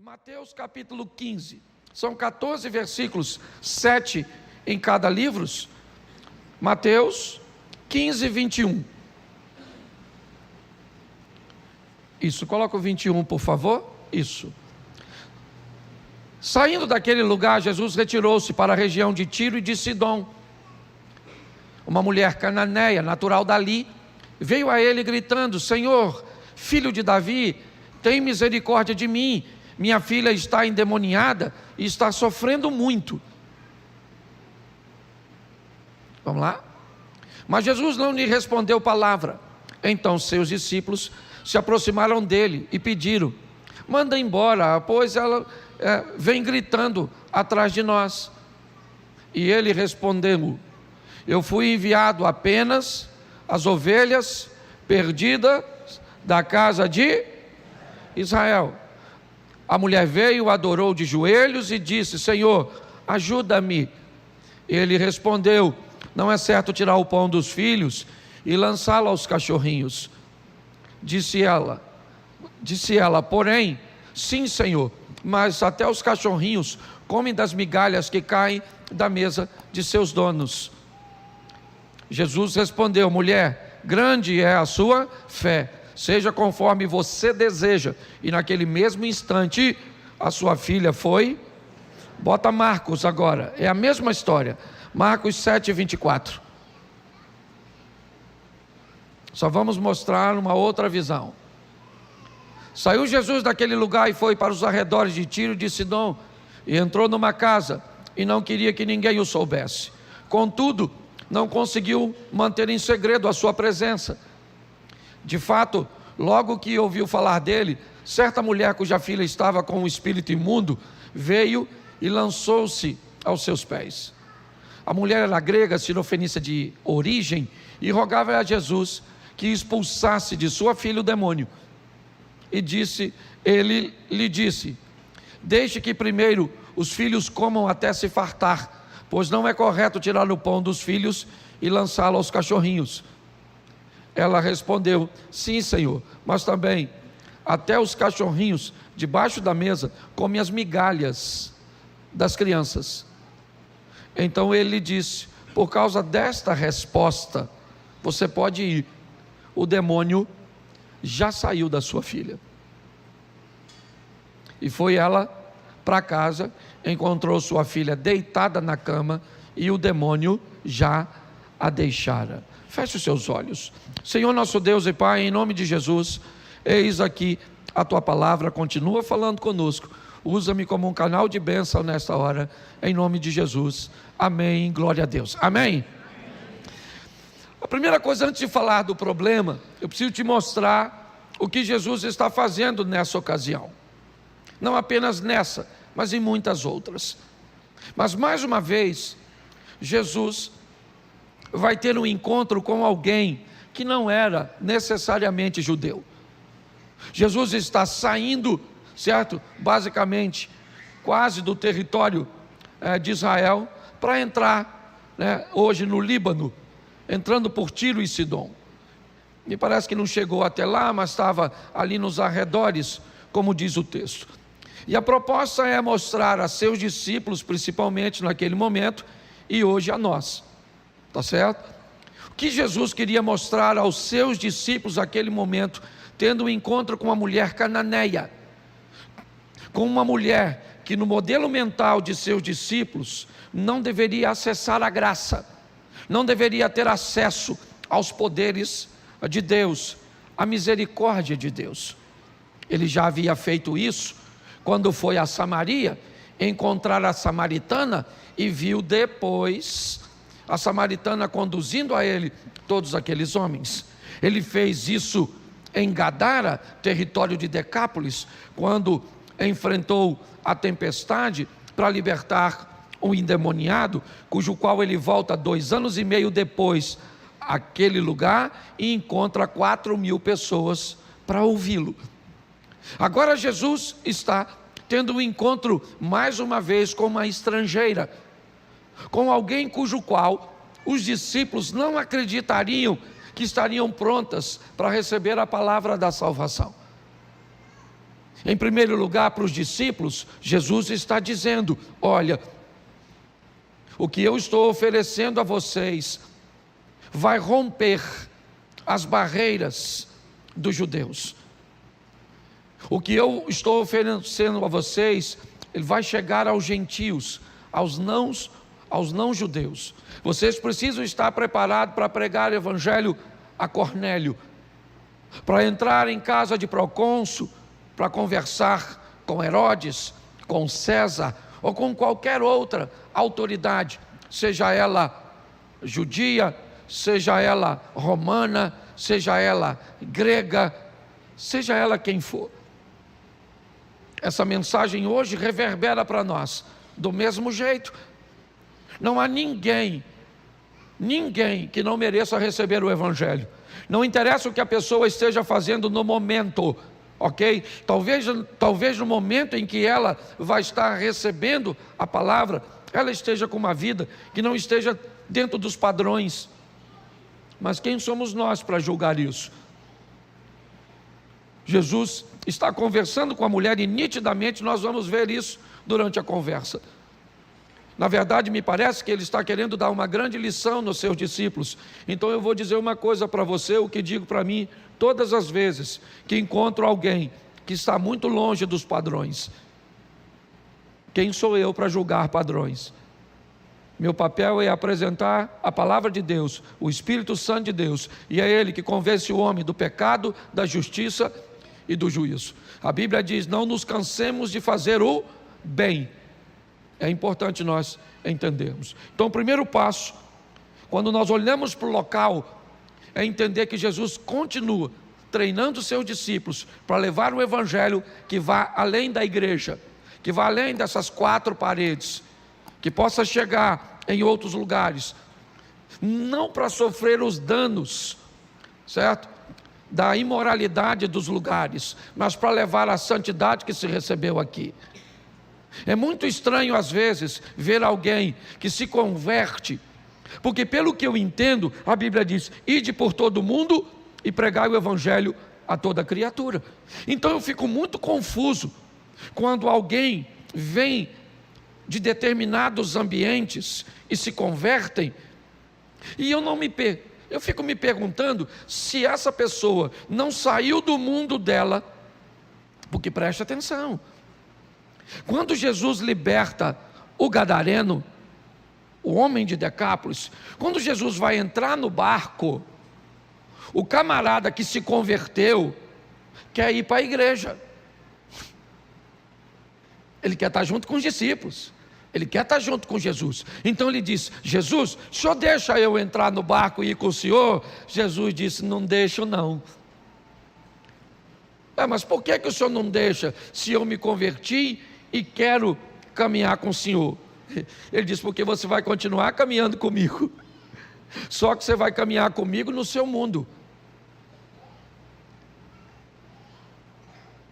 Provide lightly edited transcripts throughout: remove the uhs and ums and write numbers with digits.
Mateus capítulo 15, são 14 versículos, 7 em cada livro. Mateus 15, 21. Isso, coloca o 21 por favor, isso. Saindo daquele lugar, Jesus retirou-se para a região de Tiro e de Sidom. Uma mulher cananeia, natural dali, veio a ele gritando: Senhor, filho de Davi, tem misericórdia de mim, minha filha está endemoniada e está sofrendo muito. Vamos lá? Mas Jesus não lhe respondeu palavra. Então seus discípulos se aproximaram dele e pediram: manda embora, pois ela vem gritando atrás de nós. E ele respondeu: eu fui enviado apenas às ovelhas perdidas da casa de Israel. A mulher veio, adorou de joelhos e disse: Senhor, ajuda-me. Ele respondeu: não é certo tirar o pão dos filhos e lançá-lo aos cachorrinhos. Disse ela, porém, sim, Senhor, mas até os cachorrinhos comem das migalhas que caem da mesa de seus donos. Jesus respondeu: mulher, grande é a sua fé, seja conforme você deseja. E naquele mesmo instante, a sua filha foi. Bota Marcos agora, é a mesma história. Marcos 7, 24. Só vamos mostrar uma outra visão. Saiu Jesus daquele lugar e foi para os arredores de Tiro e de Sidom, e entrou numa casa, e não queria que ninguém o soubesse. Contudo, não conseguiu manter em segredo a sua presença. De fato, logo que ouviu falar dele, certa mulher cuja filha estava com um espírito imundo, veio e lançou-se aos seus pés. A mulher era grega, sirofenícia de origem, e rogava a Jesus que expulsasse de sua filha o demônio. E ele lhe disse: deixe que primeiro os filhos comam até se fartar, pois não é correto tirar o pão dos filhos e lançá-lo aos cachorrinhos. Ela respondeu: sim, Senhor, mas também até os cachorrinhos debaixo da mesa comem as migalhas das crianças. Então ele lhe disse: por causa desta resposta, você pode ir, o demônio já saiu da sua filha. E foi ela para casa, encontrou sua filha deitada na cama e o demônio já a deixara. Feche os seus olhos. Senhor nosso Deus e Pai, em nome de Jesus, eis aqui a Tua palavra, continua falando conosco. Usa-me como um canal de bênção nesta hora, em nome de Jesus. Amém, glória a Deus. Amém? A primeira coisa, antes de falar do problema, eu preciso te mostrar o que Jesus está fazendo nessa ocasião. Não apenas nessa, mas em muitas outras. Mas mais uma vez, Jesus vai ter um encontro com alguém que não era necessariamente judeu. Jesus está saindo, certo? Basicamente, quase do território de Israel, para entrar, hoje no Líbano, entrando por Tiro e Sidom. Me parece que não chegou até lá, mas estava ali nos arredores, como diz o texto. E a proposta é mostrar a seus discípulos, principalmente naquele momento, e hoje a nós. Tá certo? O que Jesus queria mostrar aos seus discípulos naquele momento, tendo um encontro com uma mulher cananeia, com uma mulher que no modelo mental de seus discípulos não deveria acessar a graça, não deveria ter acesso aos poderes de Deus, à misericórdia de Deus. Ele já havia feito isso quando foi a Samaria encontrar a samaritana e viu depois a samaritana conduzindo a ele todos aqueles homens. Ele fez isso em Gadara, território de Decápolis, quando enfrentou a tempestade para libertar um endemoniado, cujo qual ele volta 2 anos e meio depois àquele lugar e encontra 4.000 pessoas para ouvi-lo. Agora Jesus está tendo um encontro mais uma vez com uma estrangeira, com alguém cujo qual os discípulos não acreditariam que estariam prontas para receber a palavra da salvação. Em primeiro lugar, para os discípulos, Jesus está dizendo: olha, o que eu estou oferecendo a vocês vai romper as barreiras dos judeus. O que eu estou oferecendo a vocês, ele vai chegar aos gentios, aos não judeus. Vocês precisam estar preparados para pregar o evangelho a Cornélio, para entrar em casa de procônsul, para conversar com Herodes, com César, ou com qualquer outra autoridade, seja ela judia, seja ela romana, seja ela grega, seja ela quem for. Essa mensagem hoje reverbera para nós do mesmo jeito. Não há ninguém que não mereça receber o evangelho. Não interessa o que a pessoa esteja fazendo no momento, ok? Talvez no momento em que ela vai estar recebendo a palavra, ela esteja com uma vida que não esteja dentro dos padrões. Mas quem somos nós para julgar isso? Jesus está conversando com a mulher e nitidamente nós vamos ver isso durante a conversa. Na verdade, me parece que ele está querendo dar uma grande lição nos seus discípulos. Então eu vou dizer uma coisa para você, o que digo para mim todas as vezes que encontro alguém que está muito longe dos padrões. Quem sou eu para julgar padrões? Meu papel é apresentar a palavra de Deus, o Espírito Santo de Deus, e é Ele que convence o homem do pecado, da justiça e do juízo. A Bíblia diz: não nos cansemos de fazer o bem. É importante nós entendermos. Então, o primeiro passo, quando nós olhamos para o local, é entender que Jesus continua treinando seus discípulos para levar um evangelho que vá além da igreja, que vá além dessas quatro paredes, que possa chegar em outros lugares, não para sofrer os danos, certo? Da imoralidade dos lugares, mas para levar a santidade que se recebeu aqui. É muito estranho às vezes ver alguém que se converte, porque pelo que eu entendo, a Bíblia diz: ide por todo o mundo e pregai o evangelho a toda criatura. Então eu fico muito confuso quando alguém vem de determinados ambientes e se convertem, e eu fico me perguntando se essa pessoa não saiu do mundo dela, porque preste atenção, quando Jesus liberta o gadareno, o homem de Decápolis, quando Jesus vai entrar no barco, o camarada que se converteu quer ir para a igreja, ele quer estar junto com os discípulos, ele quer estar junto com Jesus. Então ele diz: Jesus, o senhor deixa eu entrar no barco e ir com o senhor? Jesus disse: não deixo não. Mas por que o senhor não deixa, se eu me converti e quero caminhar com o senhor? Ele disse: porque você vai continuar caminhando comigo, só que você vai caminhar comigo no seu mundo.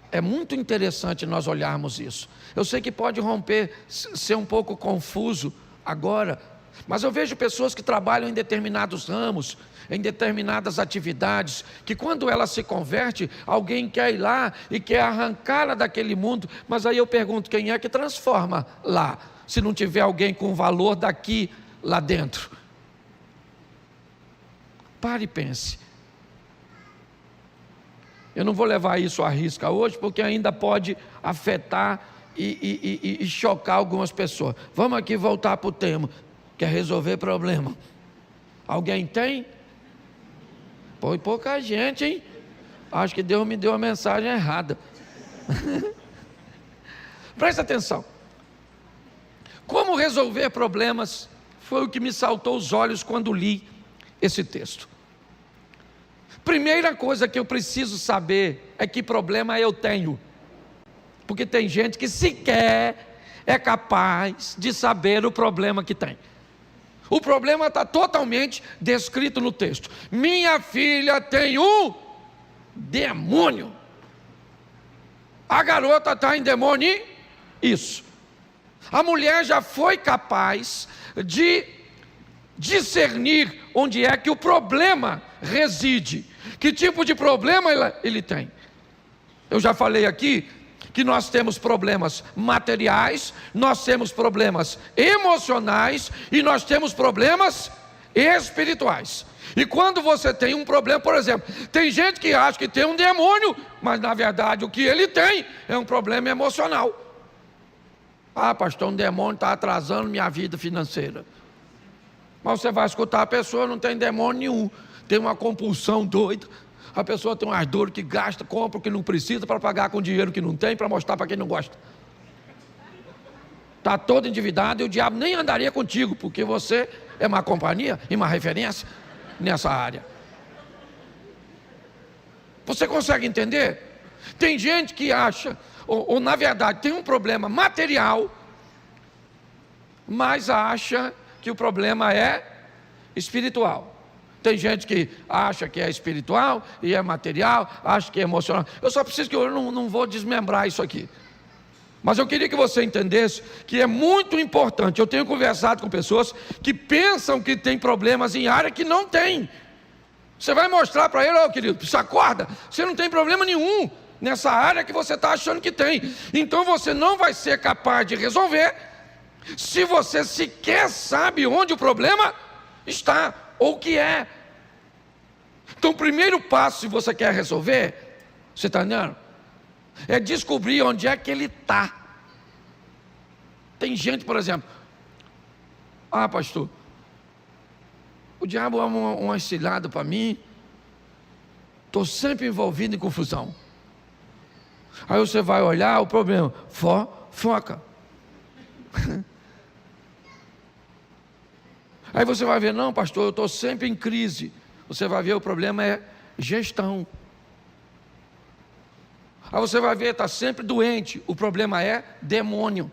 É muito interessante nós olharmos isso. Eu sei que pode ser um pouco confuso agora, mas eu vejo pessoas que trabalham em determinados ramos, em determinadas atividades, que quando ela se converte, alguém quer ir lá e quer arrancá-la daquele mundo. Mas aí eu pergunto: quem é que transforma lá, se não tiver alguém com valor daqui lá dentro? Pare e pense. Eu não vou levar isso à risca hoje, porque ainda pode afetar e chocar algumas pessoas. Vamos aqui voltar para o tema, que é resolver problema. Alguém tem? Pô, pouca gente, hein? Acho que Deus me deu a mensagem errada. Presta atenção. Como resolver problemas foi o que me saltou os olhos quando li esse texto. Primeira coisa que eu preciso saber é que problema eu tenho, porque tem gente que sequer é capaz de saber o problema que tem. O problema está totalmente descrito no texto. Minha filha tem um demônio. A garota está em demônio. Isso. A mulher já foi capaz de discernir onde é que o problema reside. Que tipo de problema ele tem? Eu já falei aqui que nós temos problemas materiais, nós temos problemas emocionais e nós temos problemas espirituais. E quando você tem um problema, por exemplo, tem gente que acha que tem um demônio, mas na verdade o que ele tem é um problema emocional. Ah, pastor, um demônio está atrasando minha vida financeira. Mas você vai escutar a pessoa, não tem demônio nenhum, tem uma compulsão doida. A pessoa tem umas dores que gasta, compra o que não precisa para pagar com dinheiro que não tem, para mostrar para quem não gosta. Está todo endividado e o diabo nem andaria contigo, porque você é uma companhia e uma referência nessa área. Você consegue entender? Tem gente que acha, ou na verdade tem um problema material, mas acha que o problema é espiritual. Tem gente que acha que é espiritual e é material, acha que é emocional. Eu só preciso que eu não vou desmembrar isso aqui. Mas eu queria que você entendesse que é muito importante. Eu tenho conversado com pessoas que pensam que tem problemas em área que não tem. Você vai mostrar para ele, querido, você acorda, você não tem problema nenhum nessa área que você está achando que tem. Então você não vai ser capaz de resolver se você sequer sabe onde o problema está ou o que é. Então o primeiro passo, se você quer resolver, você está entendendo? É descobrir onde é que ele está. Tem gente, por exemplo, ah, pastor, o diabo é uma cilada para mim, estou sempre envolvido em confusão. Aí você vai olhar o problema, foca. Aí você vai ver, não, pastor, eu estou sempre em crise. Você vai ver, o problema é gestão. Aí você vai ver, está sempre doente. O problema é demônio.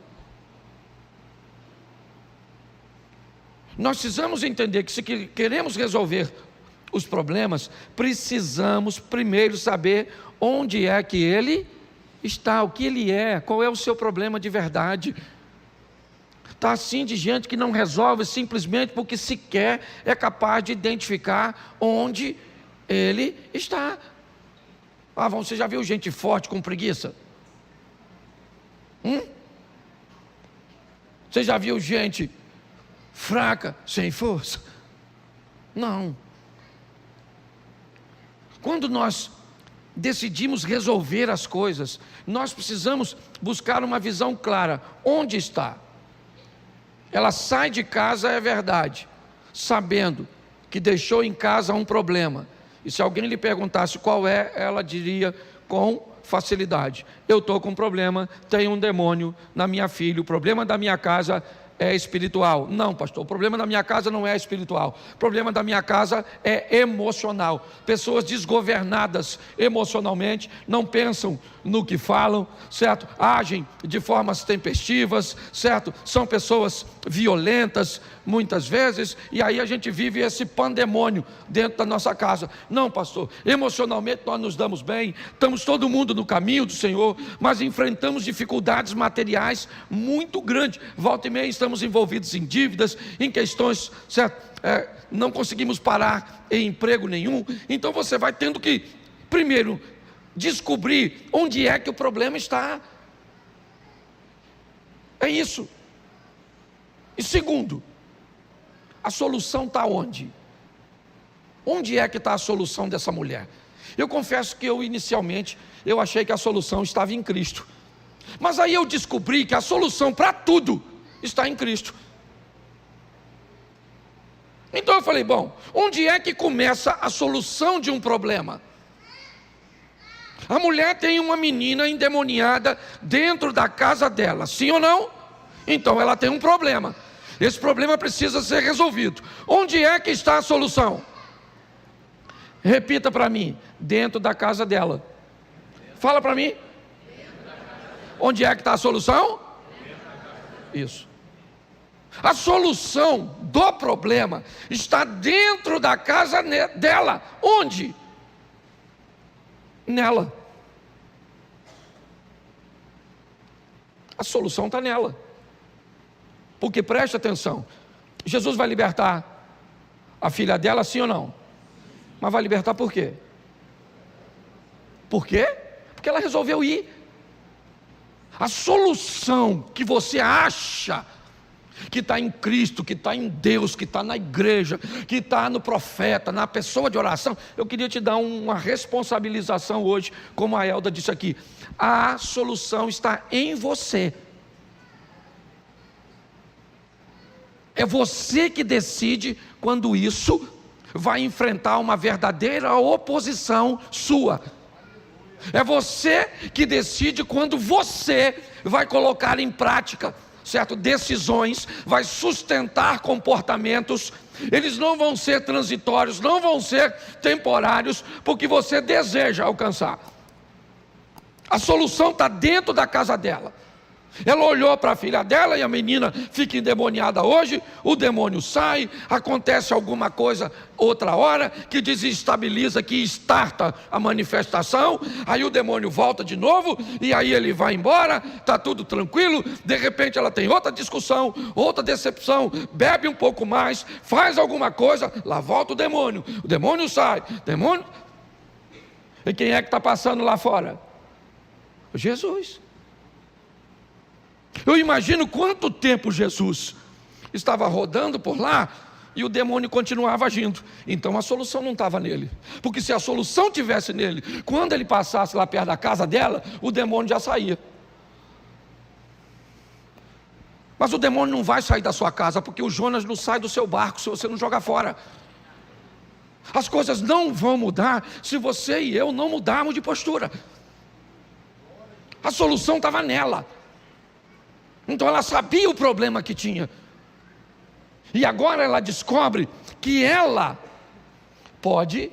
Nós precisamos entender que se queremos resolver os problemas, precisamos primeiro saber onde é que ele está, o que ele é, qual é o seu problema de verdade. Está assim de gente que não resolve simplesmente porque sequer é capaz de identificar onde ele está. Ah, você já viu gente forte com preguiça? Você já viu gente fraca, sem força? Não. Quando nós decidimos resolver as coisas, nós precisamos buscar uma visão clara. Onde está? Ela sai de casa, é verdade, sabendo que deixou em casa um problema. E se alguém lhe perguntasse qual é, ela diria com facilidade: eu estou com um problema, tem um demônio na minha filha, o problema da minha casa é espiritual. Não, pastor, o problema da minha casa não é espiritual, o problema da minha casa é emocional. Pessoas desgovernadas emocionalmente, não pensam no que falam, certo? Agem de formas tempestivas, certo? São pessoas violentas muitas vezes, e aí a gente vive esse pandemônio dentro da nossa casa. Não, pastor, emocionalmente nós nos damos bem, estamos todo mundo no caminho do Senhor, mas enfrentamos dificuldades materiais muito grandes. Volta e meia estamos envolvidos em dívidas, em questões, certo? Não conseguimos parar em emprego nenhum. Então você vai tendo que, primeiro, descobrir onde é que o problema está. É isso. E segundo, a solução está onde? Onde é que está a solução dessa mulher? Eu confesso que inicialmente eu achei que a solução estava em Cristo, mas aí eu descobri que a solução para tudo está em Cristo. Então eu falei, bom, onde é que começa a solução de um problema? A mulher tem uma menina endemoniada dentro da casa dela, sim ou não? Então ela tem um problema. Esse problema precisa ser resolvido. Onde é que está a solução? Repita para mim: dentro da casa dela. Fala para mim. Onde é que está a solução? Isso. A solução do problema está dentro da casa dela. Onde? Nela. A solução está nela. Porque preste atenção, Jesus vai libertar a filha dela, sim ou não? Mas vai libertar por quê? Por quê? Porque ela resolveu ir. A solução que você acha que está em Cristo, que está em Deus, que está na igreja, que está no profeta, na pessoa de oração. Eu queria te dar uma responsabilização hoje, como a Elda disse aqui. A solução está em você. É você que decide quando isso vai enfrentar uma verdadeira oposição sua. É você que decide quando você vai colocar em prática, certo? Decisões, vai sustentar comportamentos. Eles não vão ser transitórios, não vão ser temporários, porque você deseja alcançar. A solução está dentro da casa dela. Ela olhou para a filha dela e a menina fica endemoniada hoje, o demônio sai, acontece alguma coisa outra hora que desestabiliza, que starta a manifestação, aí o demônio volta de novo e aí ele vai embora, está tudo tranquilo, de repente ela tem outra discussão, outra decepção, bebe um pouco mais, faz alguma coisa, lá volta o demônio sai, demônio... E quem é que está passando lá fora? Jesus. Eu imagino quanto tempo Jesus estava rodando por lá e o demônio continuava agindo. Então a solução não estava nele, porque se a solução tivesse nele, quando ele passasse lá perto da casa dela, o demônio já saía. Mas o demônio não vai sair da sua casa, porque o Jonas não sai do seu barco se você não jogar fora. As coisas não vão mudar se você e eu não mudarmos de postura. A solução estava nela. Então ela sabia o problema que tinha. E agora ela descobre que ela pode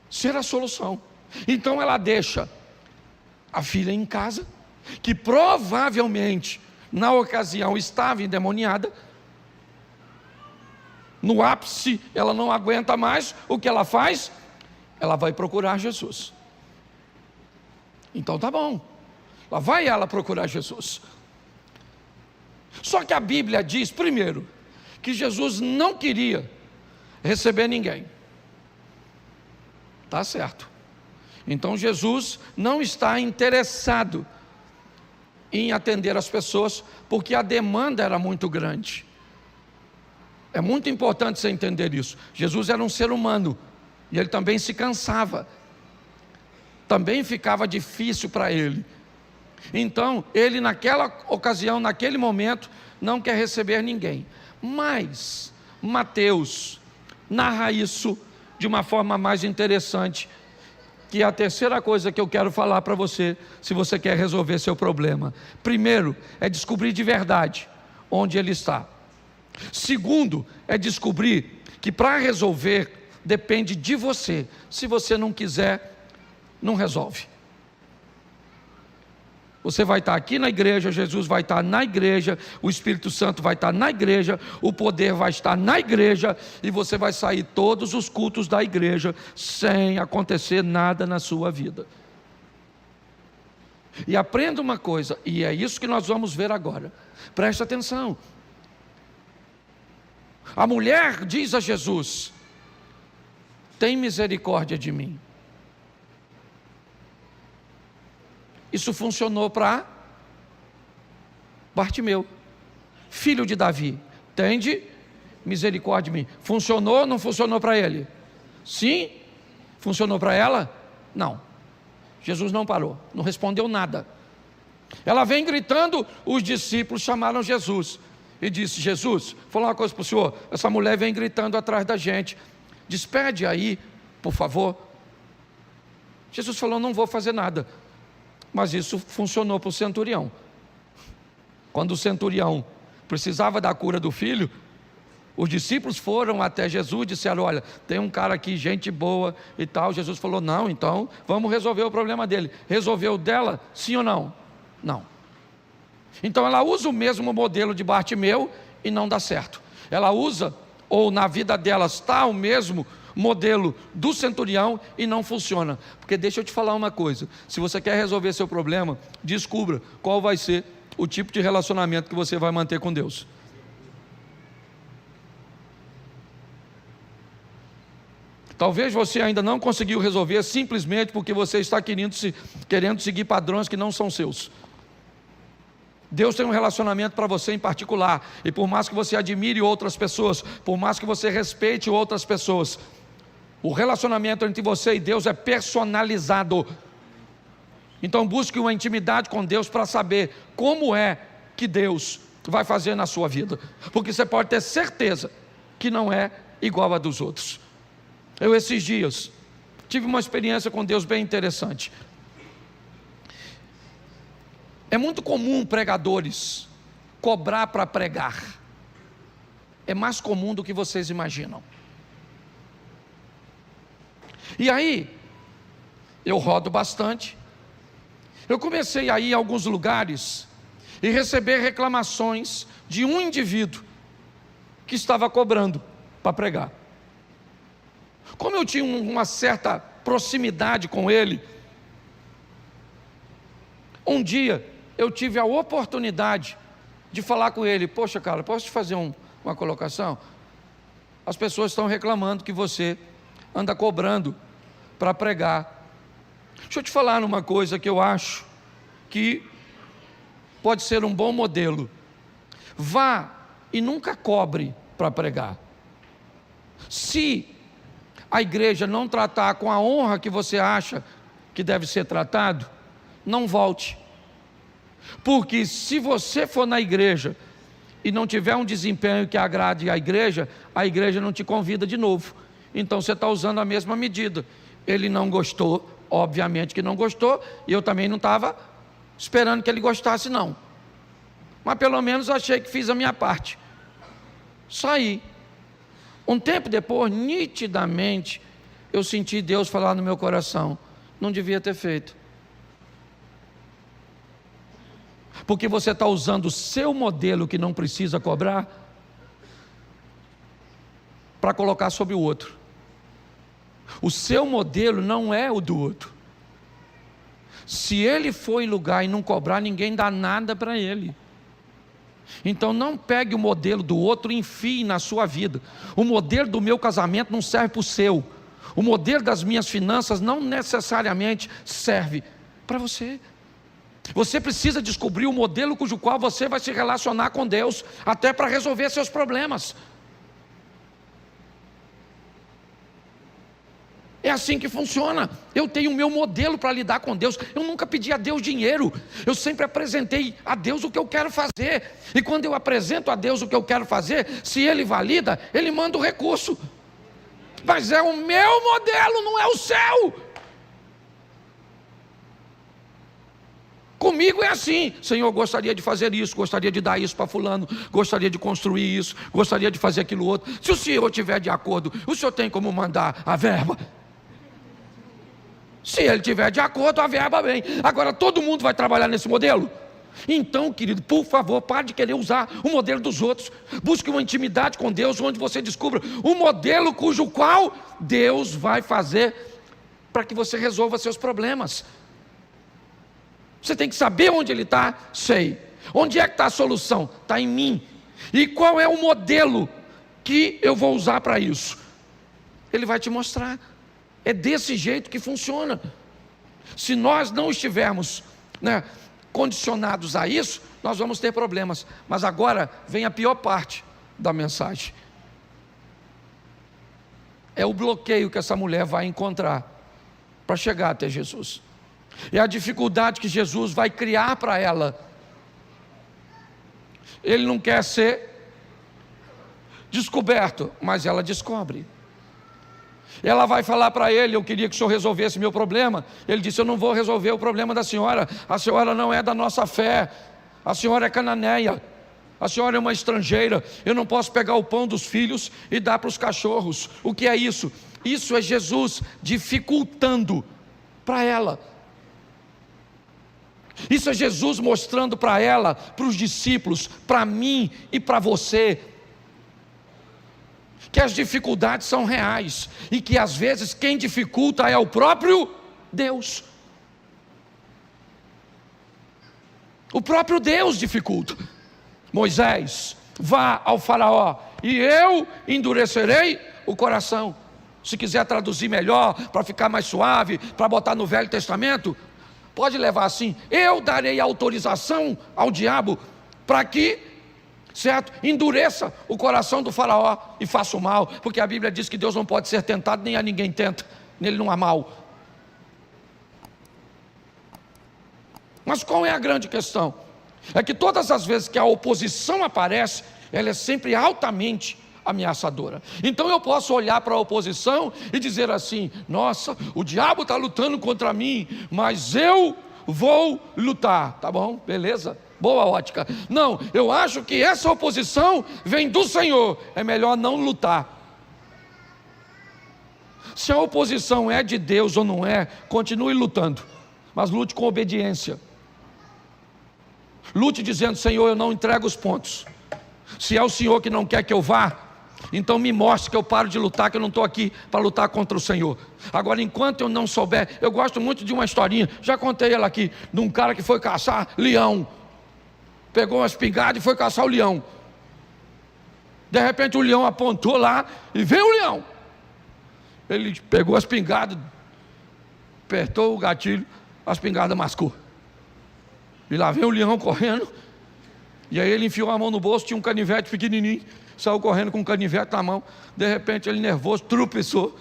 ser a solução. Então ela deixa a filha em casa, que provavelmente na ocasião estava endemoniada. No ápice ela não aguenta mais. O que ela faz? Ela vai procurar Jesus. Então tá bom. Lá vai ela procurar Jesus. Só que a Bíblia diz, primeiro, que Jesus não queria receber ninguém. Tá certo. Então Jesus não está interessado em atender as pessoas, porque a demanda era muito grande. É muito importante você entender isso. Jesus era um ser humano, e ele também se cansava. Também ficava difícil para ele. Então, ele naquela ocasião, naquele momento, não quer receber ninguém. Mas, Mateus narra isso de uma forma mais interessante, que é a terceira coisa que eu quero falar para você, se você quer resolver seu problema. Primeiro, é descobrir de verdade onde ele está. Segundo, é descobrir que para resolver, depende de você. Se você não quiser, não resolve. Você vai estar aqui na igreja, Jesus vai estar na igreja, o Espírito Santo vai estar na igreja, o poder vai estar na igreja, e você vai sair todos os cultos da igreja, sem acontecer nada na sua vida. E aprenda uma coisa, e é isso que nós vamos ver agora, preste atenção. A mulher diz a Jesus: tem misericórdia de mim. Isso funcionou para Bartimeu, filho de Davi. Tende misericórdia de mim. Funcionou ou não funcionou para ele? Sim. Funcionou para ela? Não. Jesus não parou, não respondeu nada. Ela vem gritando, os discípulos chamaram Jesus e disse: Jesus, vou falar uma coisa para o senhor, essa mulher vem gritando atrás da gente, despede aí, por favor. Jesus falou: não vou fazer nada. Mas isso funcionou para o centurião. Quando o centurião precisava da cura do filho, os discípulos foram até Jesus e disseram: olha, tem um cara aqui, gente boa e tal. Jesus falou: não, então vamos resolver o problema dele. Resolveu dela, sim ou não? Não. Então ela usa o mesmo modelo de Bartimeu e não dá certo. Ela usa, ou na vida dela está o mesmo modelo do centurião e não funciona. Porque deixa eu te falar uma coisa: se você quer resolver seu problema, descubra qual vai ser o tipo de relacionamento que você vai manter com Deus. Talvez você ainda não conseguiu resolver simplesmente porque você está querendo seguir padrões que não são seus. Deus tem um relacionamento para você em particular, e por mais que você admire outras pessoas, por mais que você respeite outras pessoas, o relacionamento entre você e Deus é personalizado. Então busque uma intimidade com Deus para saber como é que Deus vai fazer na sua vida, porque você pode ter certeza que não é igual a dos outros. Eu esses dias tive uma experiência com Deus bem interessante. É muito comum pregadores cobrar para pregar. É mais comum do que vocês imaginam. E aí, eu rodo bastante. Eu comecei a ir a alguns lugares e receber reclamações de um indivíduo que estava cobrando para pregar. Como eu tinha uma certa proximidade com ele, um dia eu tive a oportunidade de falar com ele: poxa, cara, posso te fazer uma colocação? As pessoas estão reclamando que você anda cobrando para pregar. Deixa eu te falar numa coisa que eu acho que pode ser um bom modelo. Vá e nunca cobre para pregar. Se a igreja não tratar com a honra que você acha que deve ser tratado, não volte. Porque se você for na igreja e não tiver um desempenho que agrade a igreja não te convida de novo. Então você está usando a mesma medida. Ele não gostou, obviamente que não gostou, e eu também não estava esperando que ele gostasse não. Mas pelo menos achei que fiz a minha parte. Saí. Um tempo depois, nitidamente, eu senti Deus falar no meu coração: não devia ter feito. Porque você está usando o seu modelo que não precisa cobrar para colocar sobre o outro. O seu modelo não é o do outro. Se ele for em lugar e não cobrar, ninguém dá nada para ele. Então não pegue o modelo do outro e enfie na sua vida. O modelo do meu casamento não serve para o seu. O modelo das minhas finanças não necessariamente serve para você. Você precisa descobrir o modelo cujo qual você vai se relacionar com Deus, até para resolver seus problemas. É assim que funciona. Eu tenho o meu modelo para lidar com Deus. Eu nunca pedi a Deus dinheiro. Eu sempre apresentei a Deus o que eu quero fazer. E quando eu apresento a Deus o que eu quero fazer, se Ele valida, Ele manda o recurso. Mas é o meu modelo, não é o seu. Comigo é assim: Senhor, gostaria de fazer isso, gostaria de dar isso para fulano, gostaria de construir isso, gostaria de fazer aquilo outro. Se o Senhor estiver de acordo, o Senhor tem como mandar a verba? Se Ele estiver de acordo, a verba vem. Agora todo mundo vai trabalhar nesse modelo? Então, querido, por favor, pare de querer usar o modelo dos outros. Busque uma intimidade com Deus, onde você descubra o modelo cujo qual Deus vai fazer para que você resolva seus problemas. Você tem que saber onde Ele está. Sei. Onde é que está a solução? Está em mim. E qual é o modelo que eu vou usar para isso? Ele vai te mostrar. É desse jeito que funciona. Se nós não estivermos, condicionados a isso, nós vamos ter problemas. Mas agora vem a pior parte da mensagem. É o bloqueio que essa mulher vai encontrar para chegar até Jesus. É a dificuldade que Jesus vai criar para ela. Ele não quer ser descoberto, mas ela descobre. Ela vai falar para ele: eu queria que o senhor resolvesse meu problema. Ele disse: eu não vou resolver o problema da senhora. A senhora não é da nossa fé. A senhora é cananeia. A senhora é uma estrangeira. Eu não posso pegar o pão dos filhos e dar para os cachorros. O que é isso? Isso é Jesus dificultando para ela. Isso é Jesus mostrando para ela, para os discípulos, para mim e para você, que as dificuldades são reais e que às vezes quem dificulta é o próprio Deus. O próprio Deus dificulta. Moisés, vá ao faraó e eu endurecerei o coração. Se quiser traduzir melhor, para ficar mais suave, para botar no Velho Testamento, pode levar assim: eu darei autorização ao diabo para que, certo, endureça o coração do faraó e faça o mal, porque a Bíblia diz que Deus não pode ser tentado, nem a ninguém tenta, nele não há mal. Mas qual é a grande questão? É que todas as vezes que a oposição aparece, ela é sempre altamente ameaçadora. Então eu posso olhar para a oposição e dizer assim: nossa, o diabo está lutando contra mim, mas eu vou lutar. Tá bom, beleza, boa ótica. Não, eu acho que essa oposição vem do Senhor, é melhor não lutar. Se a oposição é de Deus ou não é, continue lutando, mas lute com obediência. Lute dizendo: Senhor, eu não entrego os pontos. Se é o Senhor que não quer que eu vá, então me mostre que eu paro de lutar, que eu não estou aqui para lutar contra o Senhor. Agora, enquanto eu não souber, eu gosto muito de uma historinha, já contei ela aqui, de um cara que foi caçar leão. Pegou uma espingarda e foi caçar o leão. De repente o leão apontou lá e veio o leão. Ele pegou a espingarda, apertou o gatilho, a espingarda mascou. E lá vem o leão correndo. E aí ele enfiou a mão no bolso, tinha um canivete pequenininho, saiu correndo com um canivete na mão. De repente ele, nervoso, tropeçou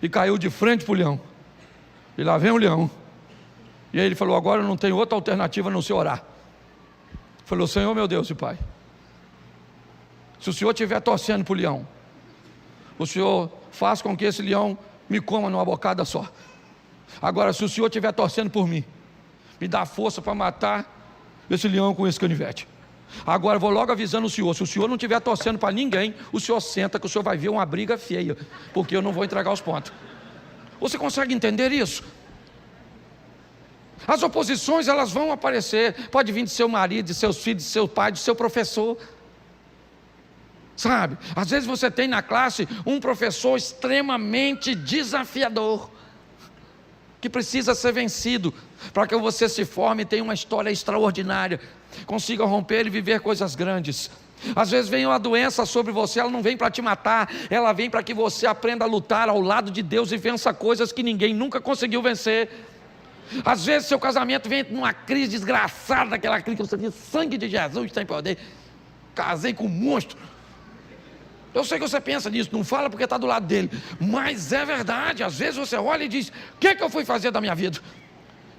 e caiu de frente para o leão. E lá vem o leão. E aí ele falou: agora não tem outra alternativa a não ser orar. Falou: Senhor meu Deus e Pai, se o Senhor estiver torcendo para o leão, o Senhor faz com que esse leão me coma numa bocada só. Agora, se o Senhor estiver torcendo por mim, me dá força para matar esse leão com esse canivete. Agora eu vou logo avisando o Senhor: se o Senhor não estiver torcendo para ninguém, o Senhor senta, que o Senhor vai ver uma briga feia, porque eu não vou entregar os pontos. Você consegue entender isso? As oposições, elas vão aparecer. Pode vir de seu marido, de seus filhos, de seu pai, de seu professor. Sabe, às vezes você tem na classe um professor extremamente desafiador, que precisa ser vencido, para que você se forme e tenha uma história extraordinária, consiga romper e viver coisas grandes. Às vezes vem uma doença sobre você, ela não vem para te matar, ela vem para que você aprenda a lutar ao lado de Deus e vença coisas que ninguém nunca conseguiu vencer. Às vezes seu casamento vem numa crise desgraçada, aquela crise que você diz: sangue de Jesus tem poder, casei com um monstro. Eu sei que você pensa nisso, não fala porque está do lado dele, mas é verdade. Às vezes você olha e diz: o que eu fui fazer da minha vida?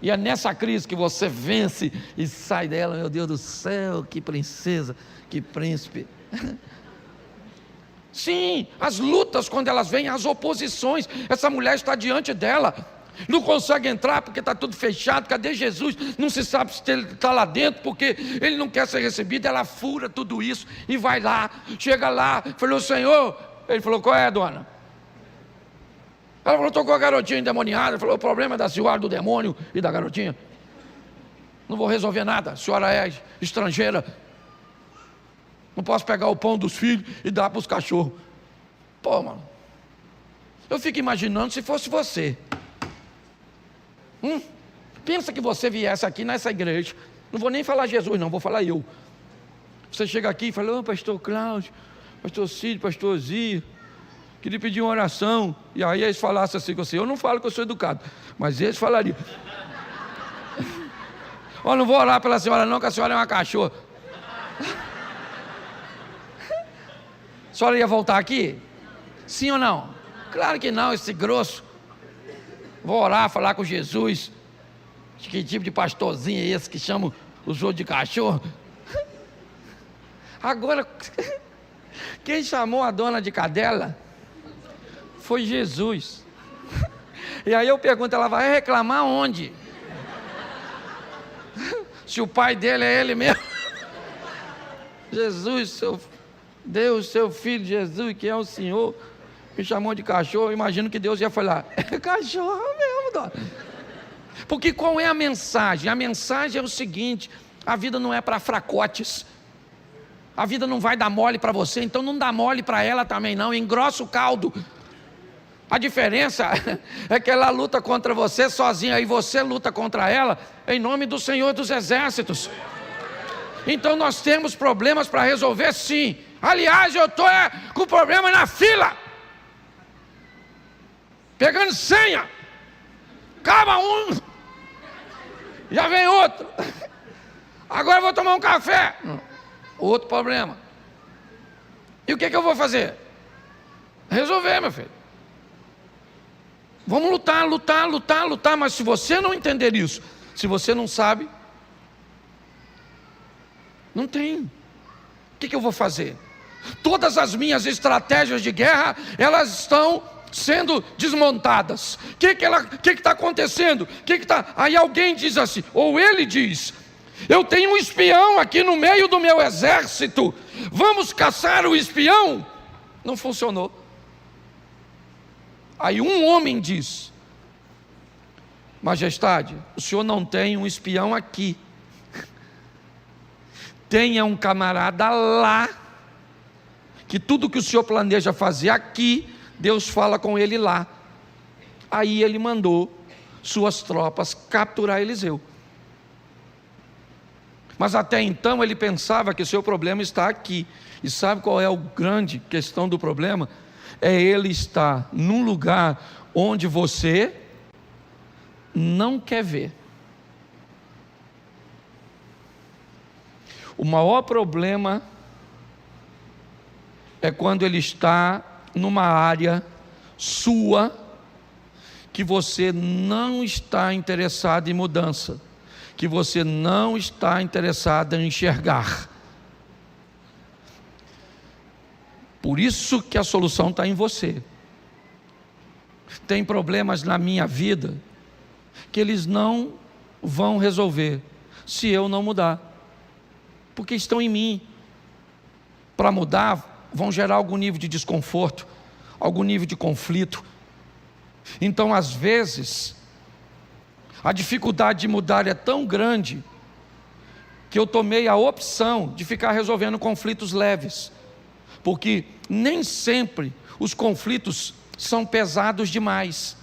E é nessa crise que você vence e sai dela. Meu Deus do céu, que princesa, que príncipe. Sim, as lutas, quando elas vêm, as oposições, essa mulher está diante dela, não consegue entrar porque está tudo fechado. Cadê Jesus? Não se sabe se ele está lá dentro, porque ele não quer ser recebido. Ela fura tudo isso e vai lá, chega lá, falou: Senhor. Ele falou: qual é, dona? Ela falou: estou com a garotinha endemoniada. Ele falou: o problema é da senhora, do demônio e da garotinha. Não vou resolver nada, a senhora é estrangeira, não posso pegar o pão dos filhos e dar para os cachorros. Pô, mano, eu fico imaginando se fosse você. Pensa que você viesse aqui nessa igreja, não vou nem falar Jesus não, vou falar eu. Você chega aqui e fala: ô, pastor Cláudio, pastor Cídio, pastor Zia, queria pedir uma oração. E aí eles falassem assim com você. Eu não falo que eu sou educado, mas eles falariam: ó, não vou orar pela senhora não, que a senhora é uma cachorra. A senhora ia voltar aqui? Sim ou não? Claro que não, esse grosso. Vou orar, falar com Jesus. Que tipo de pastorzinho é esse que chama os outros de cachorro? Agora, quem chamou a dona de cadela foi Jesus. E aí eu pergunto: ela vai reclamar onde? Se o pai dele é ele mesmo. Jesus, seu Deus, seu filho Jesus, que é o Senhor, me chamou de cachorro. Eu imagino que Deus ia falar: é cachorro mesmo, dona. Porque qual é a mensagem? A mensagem é o seguinte: a vida não é para fracotes, a vida não vai dar mole para você, então não dá mole para ela também não, engrossa o caldo. A diferença é que ela luta contra você sozinha e você luta contra ela em nome do Senhor dos Exércitos. Então nós temos problemas para resolver, sim. Aliás, eu estou com problema na fila, pegando senha, cada um. Já vem outro. Agora eu vou tomar um café. Outro problema. E o que eu vou fazer? Resolver, meu filho. Vamos lutar, mas se você não entender isso, se você não sabe, não tem. O que eu vou fazer? Todas as minhas estratégias de guerra, elas estão sendo desmontadas. O que está acontecendo? Aí alguém diz assim, ou ele diz, eu tenho um espião aqui no meio do meu exército, vamos caçar o espião? Não funcionou. Aí um homem diz, majestade, o senhor não tem um espião aqui, tenha um camarada lá, que tudo que o senhor planeja fazer aqui, Deus fala com ele lá. Aí ele mandou suas tropas capturar Eliseu. Mas até então ele pensava que o seu problema está aqui. E sabe qual é a grande questão do problema? É ele estar num lugar onde você não quer ver. O maior problema é quando ele está numa área sua que você não está interessado em mudança, que você não está interessado em enxergar. Por isso que a solução está em você. Tem problemas na minha vida que eles não vão resolver se eu não mudar, porque estão em mim. Para mudar, vão gerar algum nível de desconforto, algum nível de conflito. Então, às vezes, a dificuldade de mudar é tão grande que eu tomei a opção de ficar resolvendo conflitos leves, porque nem sempre os conflitos são pesados demais.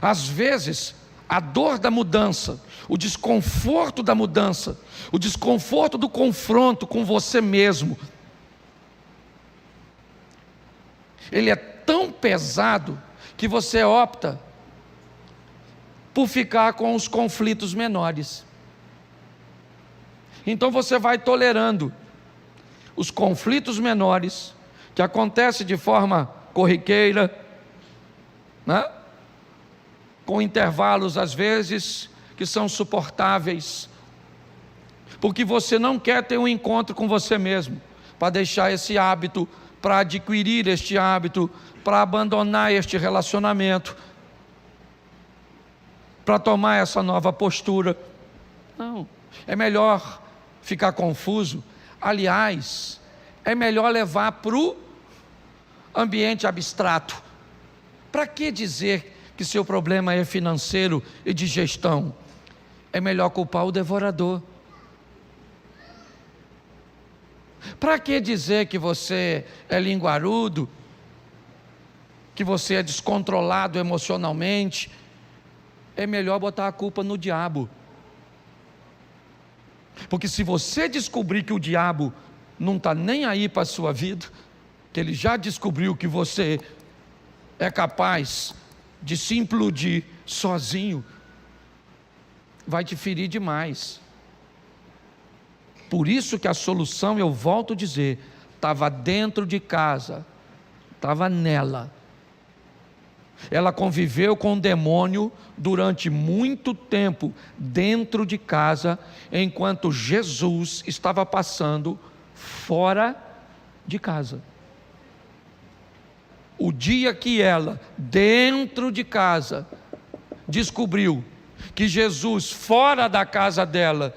Às vezes, a dor da mudança, o desconforto da mudança, o desconforto do confronto com você mesmo, ele é tão pesado que você opta por ficar com os conflitos menores. Então você vai tolerando os conflitos menores, que acontecem de forma corriqueira, né? Com intervalos às vezes que são suportáveis, porque você não quer ter um encontro com você mesmo, para deixar esse hábito, para adquirir este hábito, para abandonar este relacionamento, para tomar essa nova postura. Não, é melhor ficar confuso. Aliás, é melhor levar para o ambiente abstrato. Para que dizer que seu problema é financeiro e de gestão? É melhor culpar o devorador. Para que dizer que você é linguarudo, que você é descontrolado emocionalmente? É melhor botar a culpa no diabo. Porque se você descobrir que o diabo não está nem aí para a sua vida, que ele já descobriu que você é capaz de se implodir sozinho, vai te ferir demais. Por isso que a solução, eu volto a dizer, estava dentro de casa, estava nela. Ela conviveu com o demônio durante muito tempo dentro de casa, enquanto Jesus estava passando fora de casa. O dia que ela, dentro de casa, descobriu que Jesus, fora da casa dela,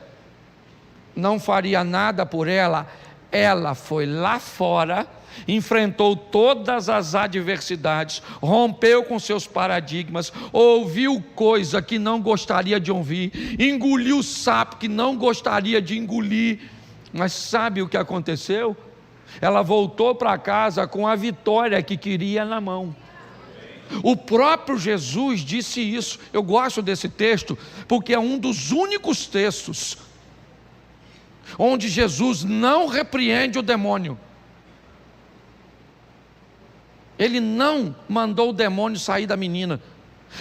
não faria nada por ela, ela foi lá fora, enfrentou todas as adversidades, rompeu com seus paradigmas, ouviu coisa que não gostaria de ouvir, engoliu sapo que não gostaria de engolir, mas sabe o que aconteceu? Ela voltou para casa com a vitória que queria na mão. O próprio Jesus disse isso. Eu gosto desse texto porque é um dos únicos textos onde Jesus não repreende o demônio. Ele não mandou o demônio sair da menina.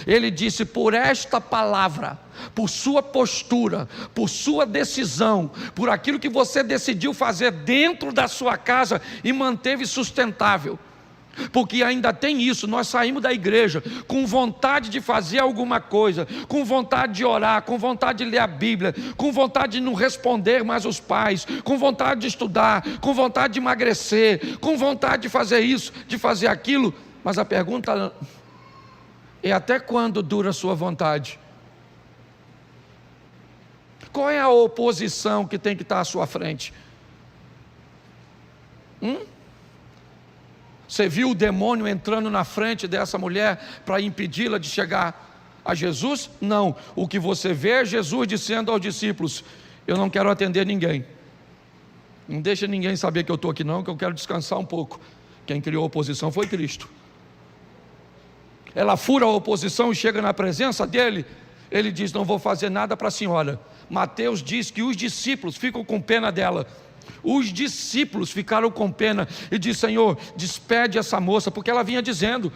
Ele disse: por esta palavra, por sua postura, por sua decisão, por aquilo que você decidiu fazer dentro da sua casa e manteve sustentável. Porque ainda tem isso, nós saímos da igreja com vontade de fazer alguma coisa, com vontade de orar, com vontade de ler a Bíblia, com vontade de não responder mais os pais, com vontade de estudar, com vontade de emagrecer, com vontade de fazer isso, de fazer aquilo. Mas a pergunta é: até quando dura a sua vontade? Qual é a oposição que tem que estar à sua frente? Você viu o demônio entrando na frente dessa mulher para impedi-la de chegar a Jesus? Não. O que você vê é Jesus dizendo aos discípulos: eu não quero atender ninguém. Não deixa ninguém saber que eu estou aqui não, que eu quero descansar um pouco. Quem criou a oposição foi Cristo. Ela fura a oposição e chega na presença dele. Ele diz: não vou fazer nada para a senhora. Mateus diz que os discípulos ficam com pena dela. Os discípulos ficaram com pena e diz: Senhor, despede essa moça, porque ela vinha dizendo: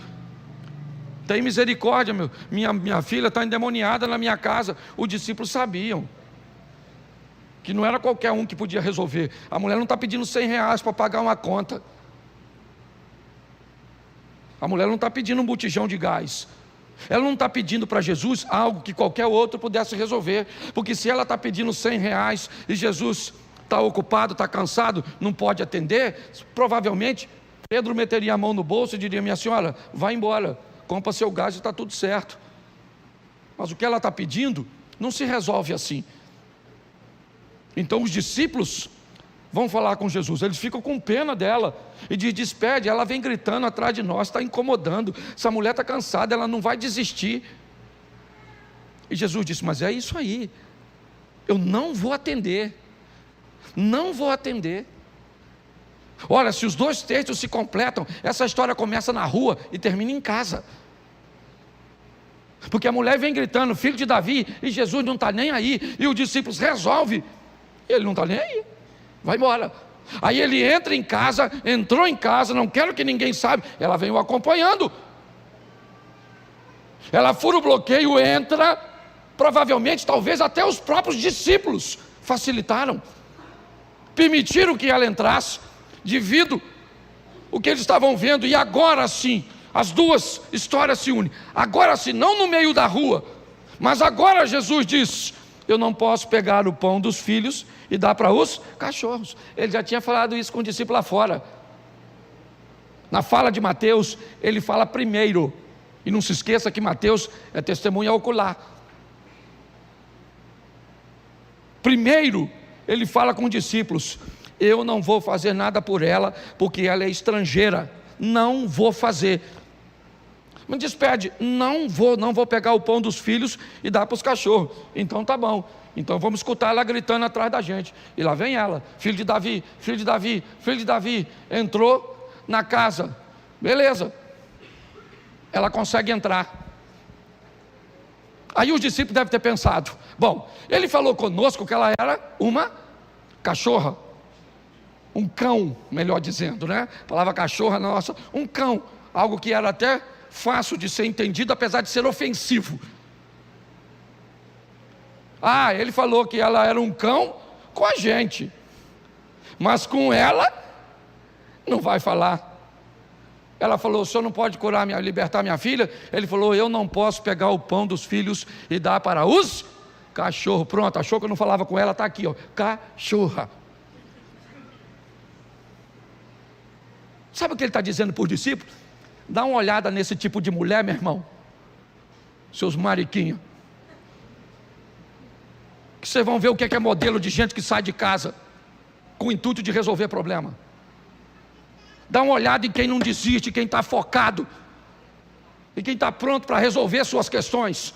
tem misericórdia, minha filha está endemoniada na minha casa. Os discípulos sabiam que não era qualquer um que podia resolver. A mulher não está pedindo R$100 para pagar uma conta. A mulher não está pedindo um botijão de gás. Ela não está pedindo para Jesus algo que qualquer outro pudesse resolver. Porque se ela está pedindo R$100 e Jesus está ocupado, está cansado, não pode atender, provavelmente Pedro meteria a mão no bolso e diria: minha senhora, vai embora, compra seu gás e está tudo certo. Mas o que ela está pedindo não se resolve assim. Então os discípulos vão falar com Jesus, eles ficam com pena dela e diz: despede. Ela vem gritando atrás de nós, está incomodando, essa mulher está cansada, ela não vai desistir. E Jesus disse: mas é isso aí, eu não vou atender. Não vou atender. Olha, se os dois textos se completam, essa história começa na rua e termina em casa. Porque a mulher vem gritando: filho de Davi, e Jesus não está nem aí, e os discípulos resolvem, ele não está nem aí, vai embora. Aí ele entra em casa, entrou em casa, não quero que ninguém saiba, ela vem o acompanhando. Ela fura o bloqueio, entra, provavelmente, talvez até os próprios discípulos facilitaram, permitiram que ela entrasse, devido o que eles estavam vendo. E agora sim, as duas histórias se unem. Agora sim, não no meio da rua, mas agora Jesus diz: eu não posso pegar o pão dos filhos e dar para os cachorros. Ele já tinha falado isso com o discípulo lá fora. Na fala de Mateus, ele fala primeiro, e não se esqueça que Mateus é testemunha ocular. Primeiro ele fala com os discípulos: eu não vou fazer nada por ela, porque ela é estrangeira, não vou fazer. Me despede. Não vou pegar o pão dos filhos e dar para os cachorros. Então tá bom, então vamos escutar ela gritando atrás da gente. E lá vem ela: filho de Davi, filho de Davi, filho de Davi. Entrou na casa, beleza, ela consegue entrar. Aí os discípulos devem ter pensado: bom, ele falou conosco que ela era uma cachorra, um cão, melhor dizendo, né? A palavra cachorra, nossa, um cão, algo que era até fácil de ser entendido, apesar de ser ofensivo. Ele falou que ela era um cão com a gente, mas com ela não vai falar. Ela falou: o senhor não pode libertar minha filha? Ele falou: eu não posso pegar o pão dos filhos e dar para os cachorros. Pronto, achou que eu não falava com ela? Está aqui, ó, cachorra. Sabe o que ele está dizendo para os discípulos? Dá uma olhada nesse tipo de mulher, meu irmão, seus mariquinhos, que vocês vão ver o que é modelo de gente que sai de casa com o intuito de resolver problema. Dá uma olhada em quem não desiste, quem está focado, e quem está pronto para resolver suas questões.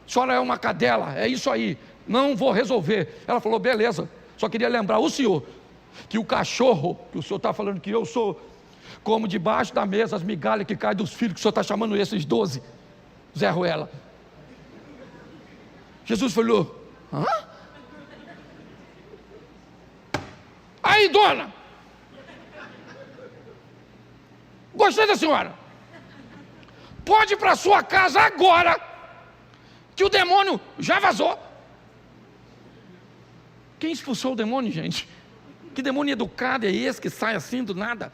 A senhora é uma cadela, é isso aí, não vou resolver. Ela falou: beleza, só queria lembrar o senhor que o cachorro, que o senhor está falando que eu sou, como debaixo da mesa as migalhas que caem dos filhos, que o senhor está chamando esses 12, Zé Ruela. Jesus falou: hã? Aí, dona, gostei da senhora. pode ir para sua casa agora, que o demônio já vazou. Quem expulsou o demônio, gente? Que demônio educado é esse que sai assim do nada?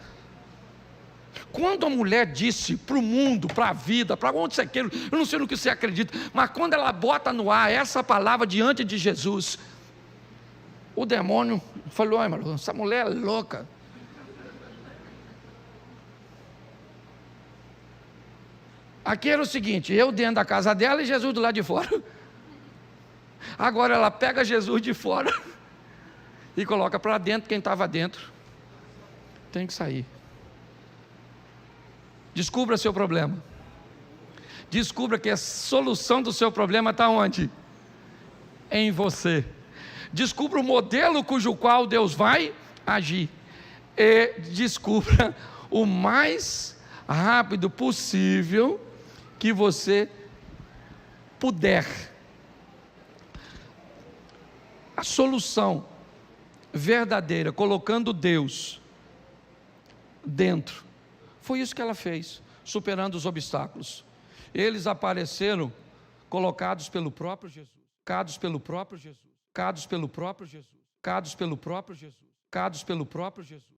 Quando a mulher disse para o mundo, para a vida, para onde você quer, eu não sei no que você acredita, mas quando ela bota no ar essa palavra diante de Jesus, o demônio falou: ai, Malu, essa mulher é louca. Aqui era o seguinte: eu dentro da casa dela e Jesus do lado de fora. Agora ela pega Jesus de fora e coloca para dentro. Quem estava dentro tem que sair. Descubra seu problema. Descubra que a solução do seu problema está onde? Em você. Descubra o modelo cujo qual Deus vai agir. E descubra o mais rápido possível que você puder. A solução verdadeira, colocando Deus dentro. Foi isso que ela fez, superando os obstáculos. Eles apareceram colocados pelo próprio Jesus. Colocados pelo próprio Jesus. Colocados pelo próprio Jesus. Colocados pelo próprio Jesus. Colocados pelo próprio Jesus.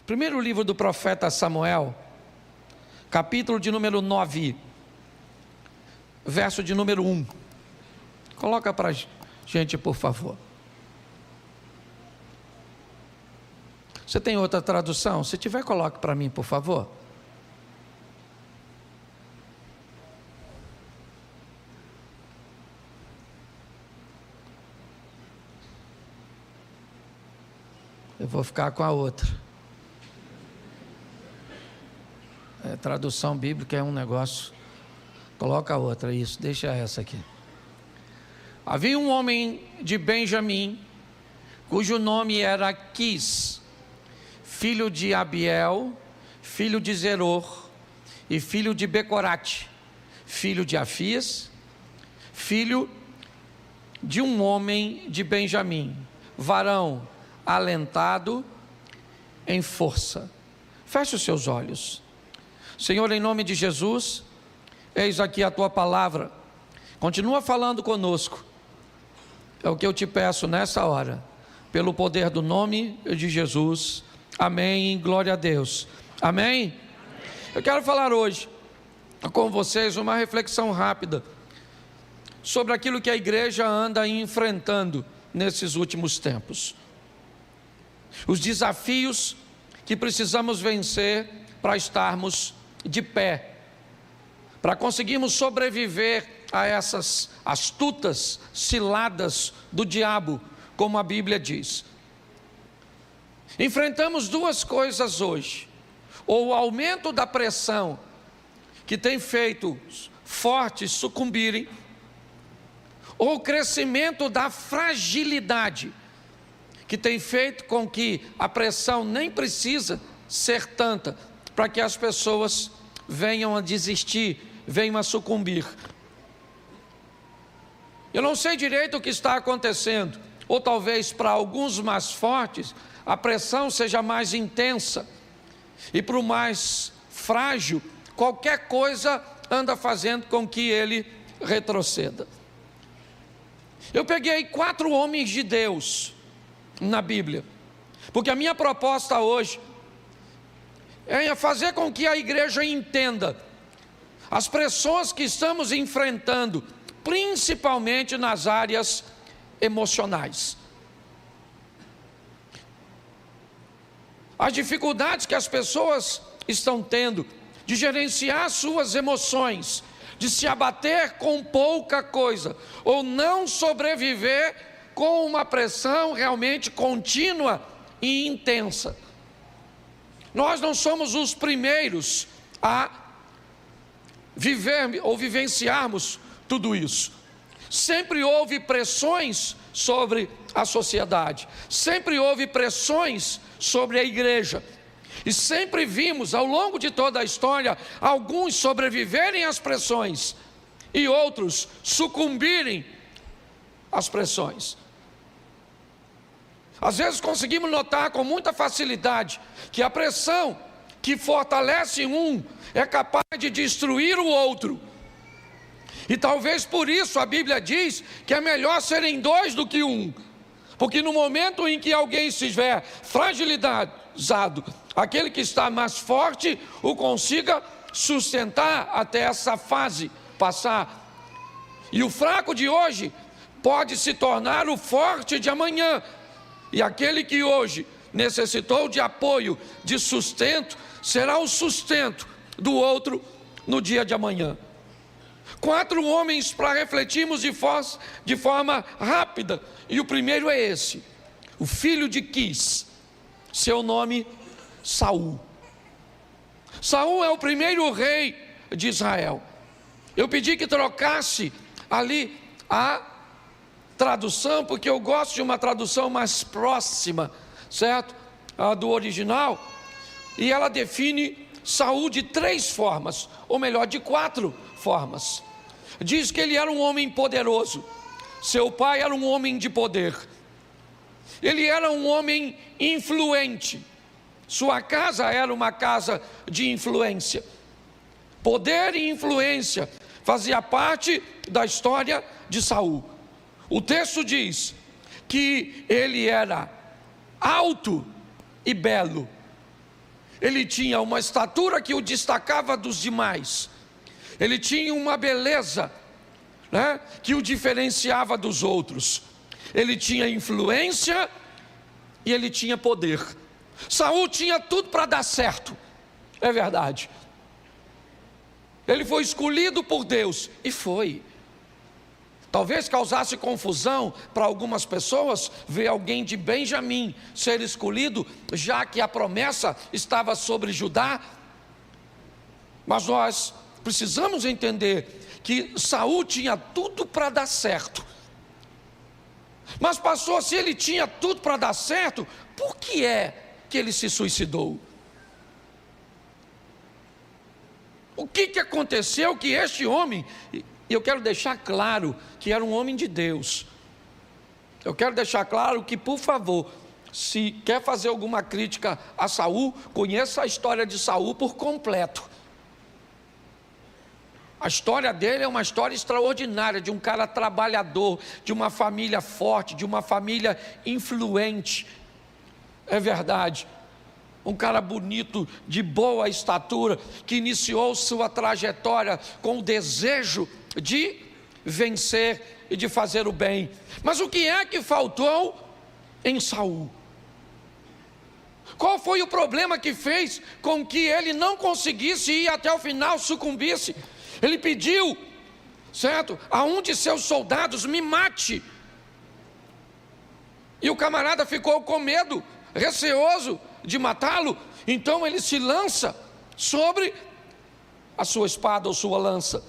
Primeiro livro do profeta Samuel, capítulo de número 9, verso de número 1. Coloca para a gente, por favor. Você tem outra tradução? Se tiver, coloque para mim, por favor. Eu vou ficar com a outra. Tradução bíblica é um negócio. Coloca a outra, isso, deixa essa aqui. Havia um homem de Benjamim, cujo nome era Quis, filho de Abiel, filho de Zeror, e filho de Becorate, filho de Afias, filho de um homem de Benjamim, varão alentado em força. Feche os seus olhos. Senhor, em nome de Jesus, eis aqui a tua palavra, continua falando conosco, é o que eu te peço nessa hora, pelo poder do nome de Jesus, amém, glória a Deus, amém? Eu quero falar hoje com vocês uma reflexão rápida, sobre aquilo que a igreja anda enfrentando nesses últimos tempos, os desafios que precisamos vencer para estarmos de pé, para conseguirmos sobreviver a essas astutas ciladas do diabo, como a Bíblia diz. Enfrentamos duas coisas hoje: ou o aumento da pressão, que tem feito fortes sucumbirem, ou o crescimento da fragilidade, que tem feito com que a pressão nem precisa ser tanta, para que as pessoas venham a desistir, venham a sucumbir. Eu não sei direito o que está acontecendo, ou talvez para alguns mais fortes, a pressão seja mais intensa, e para o mais frágil, qualquer coisa anda fazendo com que ele retroceda. Eu peguei 4 homens de Deus na Bíblia, porque a minha proposta hoje é fazer com que a igreja entenda as pressões que estamos enfrentando, principalmente nas áreas emocionais. As dificuldades que as pessoas estão tendo de gerenciar suas emoções, de se abater com pouca coisa, ou não sobreviver com uma pressão realmente contínua e intensa. Nós não somos os primeiros a viver ou vivenciarmos tudo isso. Sempre houve pressões sobre a sociedade, sempre houve pressões sobre a igreja, e sempre vimos ao longo de toda a história alguns sobreviverem às pressões e outros sucumbirem às pressões. Às vezes conseguimos notar com muita facilidade que a pressão que fortalece um é capaz de destruir o outro. E talvez por isso a Bíblia diz que é melhor serem 2 do que 1, porque no momento em que alguém estiver fragilizado, aquele que está mais forte o consiga sustentar até essa fase passar. E o fraco de hoje pode se tornar o forte de amanhã. E aquele que hoje necessitou de apoio, de sustento, será o sustento do outro no dia de amanhã. 4 homens para refletirmos de forma rápida. E o primeiro é esse: o filho de Quis, seu nome Saul. Saul é o primeiro rei de Israel. Eu pedi que trocasse ali a tradução, porque eu gosto de uma tradução mais próxima, certo? Do original. E ela define Saul de 3 formas, ou melhor, de 4 formas. Diz que ele era um homem poderoso, seu pai era um homem de poder, ele era um homem influente, sua casa era uma casa de influência. Poder e influência fazia parte da história de Saul. O texto diz que ele era alto e belo, ele tinha uma estatura que o destacava dos demais, ele tinha uma beleza, né, que o diferenciava dos outros, ele tinha influência e ele tinha poder. Saul tinha tudo para dar certo, é verdade. Ele foi escolhido por Deus, e foi. Talvez causasse confusão para algumas pessoas ver alguém de Benjamim ser escolhido, já que a promessa estava sobre Judá. Mas nós precisamos entender que Saul tinha tudo para dar certo. Mas pastor, se ele tinha tudo para dar certo, por que é que ele se suicidou? O que aconteceu que este homem, e eu quero deixar claro que era um homem de Deus. Eu quero deixar claro que, por favor, se quer fazer alguma crítica a Saul, conheça a história de Saul por completo. A história dele é uma história extraordinária, de um cara trabalhador, de uma família forte, de uma família influente. É verdade. Um cara bonito, de boa estatura, que iniciou sua trajetória com o desejo de vencer e de fazer o bem. Mas o que é que faltou em Saul? Qual foi o problema que fez com que ele não conseguisse ir até o final, sucumbisse? Ele pediu, certo, a um de seus soldados: me mate. E o camarada ficou com medo, receoso de matá-lo. Então ele se lança sobre a sua espada ou sua lança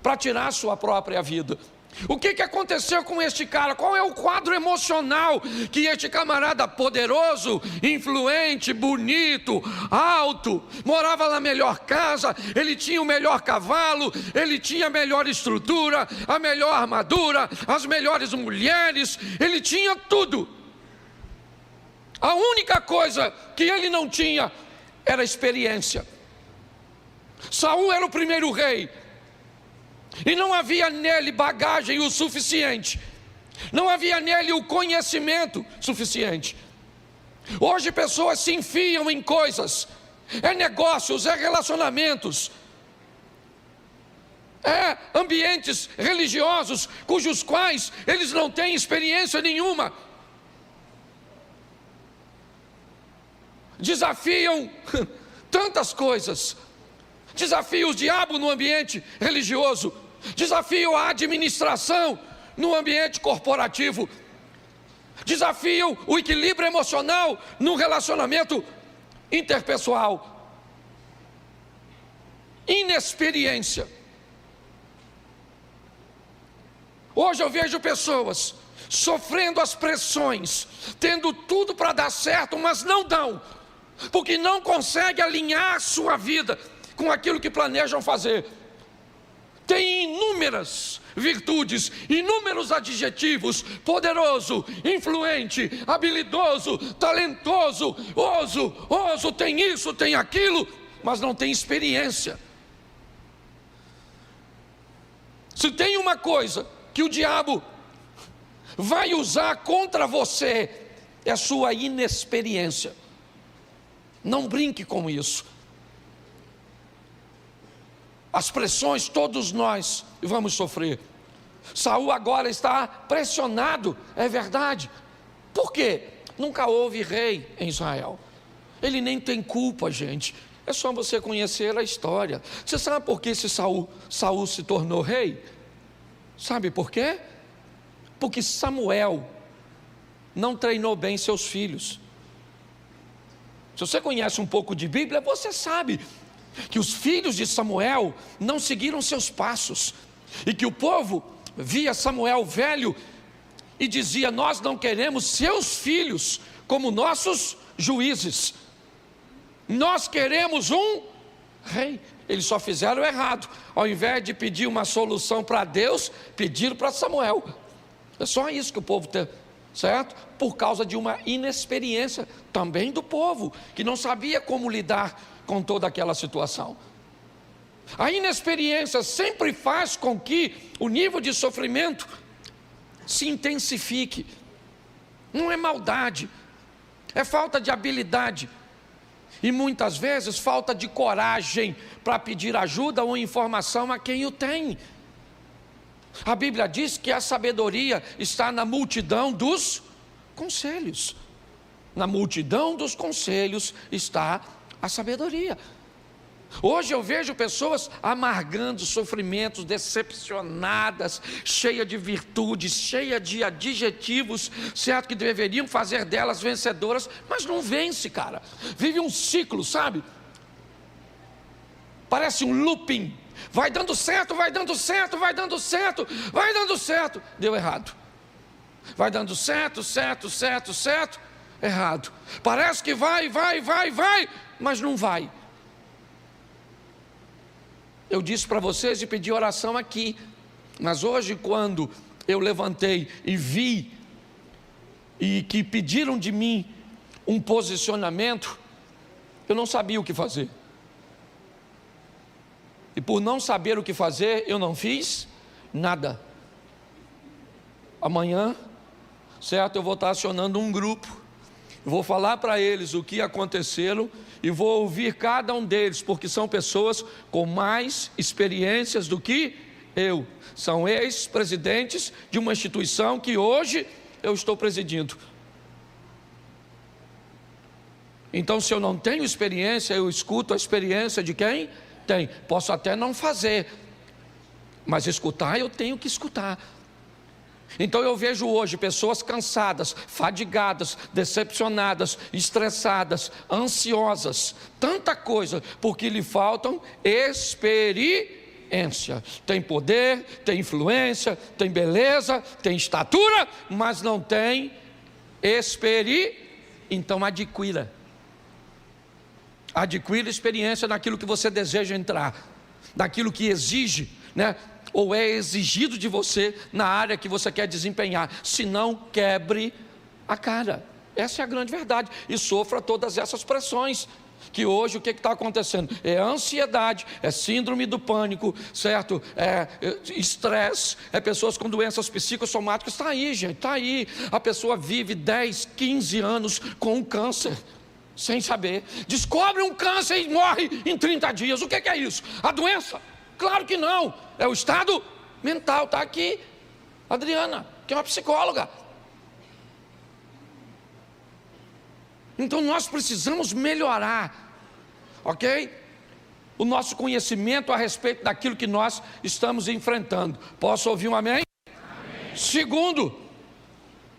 para tirar a sua própria vida. O que aconteceu com este cara? Qual é o quadro emocional que este camarada poderoso, influente, bonito, alto, morava na melhor casa, ele tinha o melhor cavalo, ele tinha a melhor estrutura, a melhor armadura, as melhores mulheres, ele tinha tudo. A única coisa que ele não tinha era experiência. Saul era o primeiro rei, e não havia nele bagagem o suficiente, não havia nele o conhecimento suficiente. Hoje pessoas se enfiam em coisas, é negócios, é relacionamentos, é ambientes religiosos, cujos quais eles não têm experiência nenhuma. Desafiam tantas coisas, desafio o diabo no ambiente religioso, desafio a administração no ambiente corporativo, desafio o equilíbrio emocional no relacionamento interpessoal. Inexperiência. Hoje eu vejo pessoas sofrendo as pressões, tendo tudo para dar certo, mas não dão, porque não conseguem alinhar a sua vida com aquilo que planejam fazer. Tem inúmeras virtudes, inúmeros adjetivos: poderoso, influente, habilidoso, talentoso, oso, tem isso, tem aquilo, mas não tem experiência. Se tem uma coisa que o diabo vai usar contra você, é a sua inexperiência. Não brinque com isso. As pressões todos nós vamos sofrer. Saul agora está pressionado, é verdade. Por quê? Nunca houve rei em Israel. Ele nem tem culpa, gente. É só você conhecer a história. Você sabe por que Saul se tornou rei? Sabe por quê? Porque Samuel não treinou bem seus filhos. Se você conhece um pouco de Bíblia, você sabe que os filhos de Samuel não seguiram seus passos, e que o povo via Samuel velho e dizia: nós não queremos seus filhos como nossos juízes, nós queremos um rei. Eles só fizeram errado. Ao invés de pedir uma solução para Deus, pediram para Samuel. É só isso que o povo tem, certo? Por causa de uma inexperiência também do povo, que não sabia como lidar com toda aquela situação. A inexperiência sempre faz com que o nível de sofrimento se intensifique. Não é maldade, é falta de habilidade, e muitas vezes falta de coragem para pedir ajuda ou informação a quem o tem. A Bíblia diz que a sabedoria está na multidão dos conselhos. Na multidão dos conselhos está a sabedoria. Hoje eu vejo pessoas amargando sofrimentos, decepcionadas, cheia de virtudes, cheia de adjetivos, certo, que deveriam fazer delas vencedoras, mas não vence, cara. Vive um ciclo, sabe? Parece um looping. Vai dando certo, vai dando certo, vai dando certo, vai dando certo. Deu errado. Vai dando certo, errado. Parece que vai, mas não vai. Eu disse para vocês de pedir oração aqui, mas hoje, quando eu levantei e vi, e que pediram de mim um posicionamento, eu não sabia o que fazer. E por não saber o que fazer, eu não fiz nada. Amanhã, certo, eu vou estar acionando um grupo, vou falar para eles o que aconteceram e vou ouvir cada um deles, porque são pessoas com mais experiências do que eu. São ex-presidentes de uma instituição que hoje eu estou presidindo. Então, se eu não tenho experiência, eu escuto a experiência de quem tem. Posso até não fazer, mas escutar eu tenho que escutar. Então eu vejo hoje pessoas cansadas, fadigadas, decepcionadas, estressadas, ansiosas, tanta coisa, porque lhe faltam experiência. Tem poder, tem influência, tem beleza, tem estatura, mas não tem experiência. Então adquira experiência naquilo que você deseja entrar, naquilo que exige, né? Ou é exigido de você na área que você quer desempenhar. Se não, quebre a cara. Essa é a grande verdade. E sofra todas essas pressões. Que hoje o que está acontecendo? É ansiedade, é síndrome do pânico, certo? É estresse, é pessoas com doenças psicossomáticas. Está aí, gente, está aí. A pessoa vive 10, 15 anos com um câncer, sem saber. Descobre um câncer e morre em 30 dias. O que é isso? A doença? Claro que não. É o estado mental. Está aqui Adriana, que é uma psicóloga. Então nós precisamos melhorar, ok? O nosso conhecimento a respeito daquilo que nós estamos enfrentando. Posso ouvir um amém? Amém. Segundo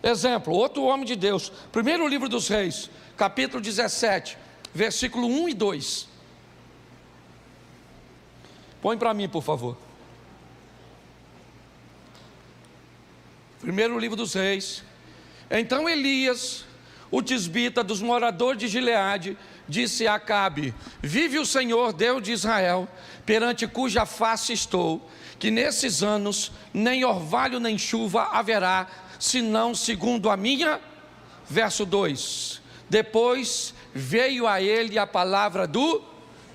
exemplo, outro homem de Deus. Primeiro livro dos Reis, capítulo 17, versículo 1 e 2. Põe para mim, por favor. Primeiro livro dos Reis. Então Elias, o tisbita dos moradores de Gileade, disse a Acabe: vive o Senhor, Deus de Israel, perante cuja face estou, que nesses anos nem orvalho nem chuva haverá, senão segundo a minha. Verso 2. Depois veio a ele a palavra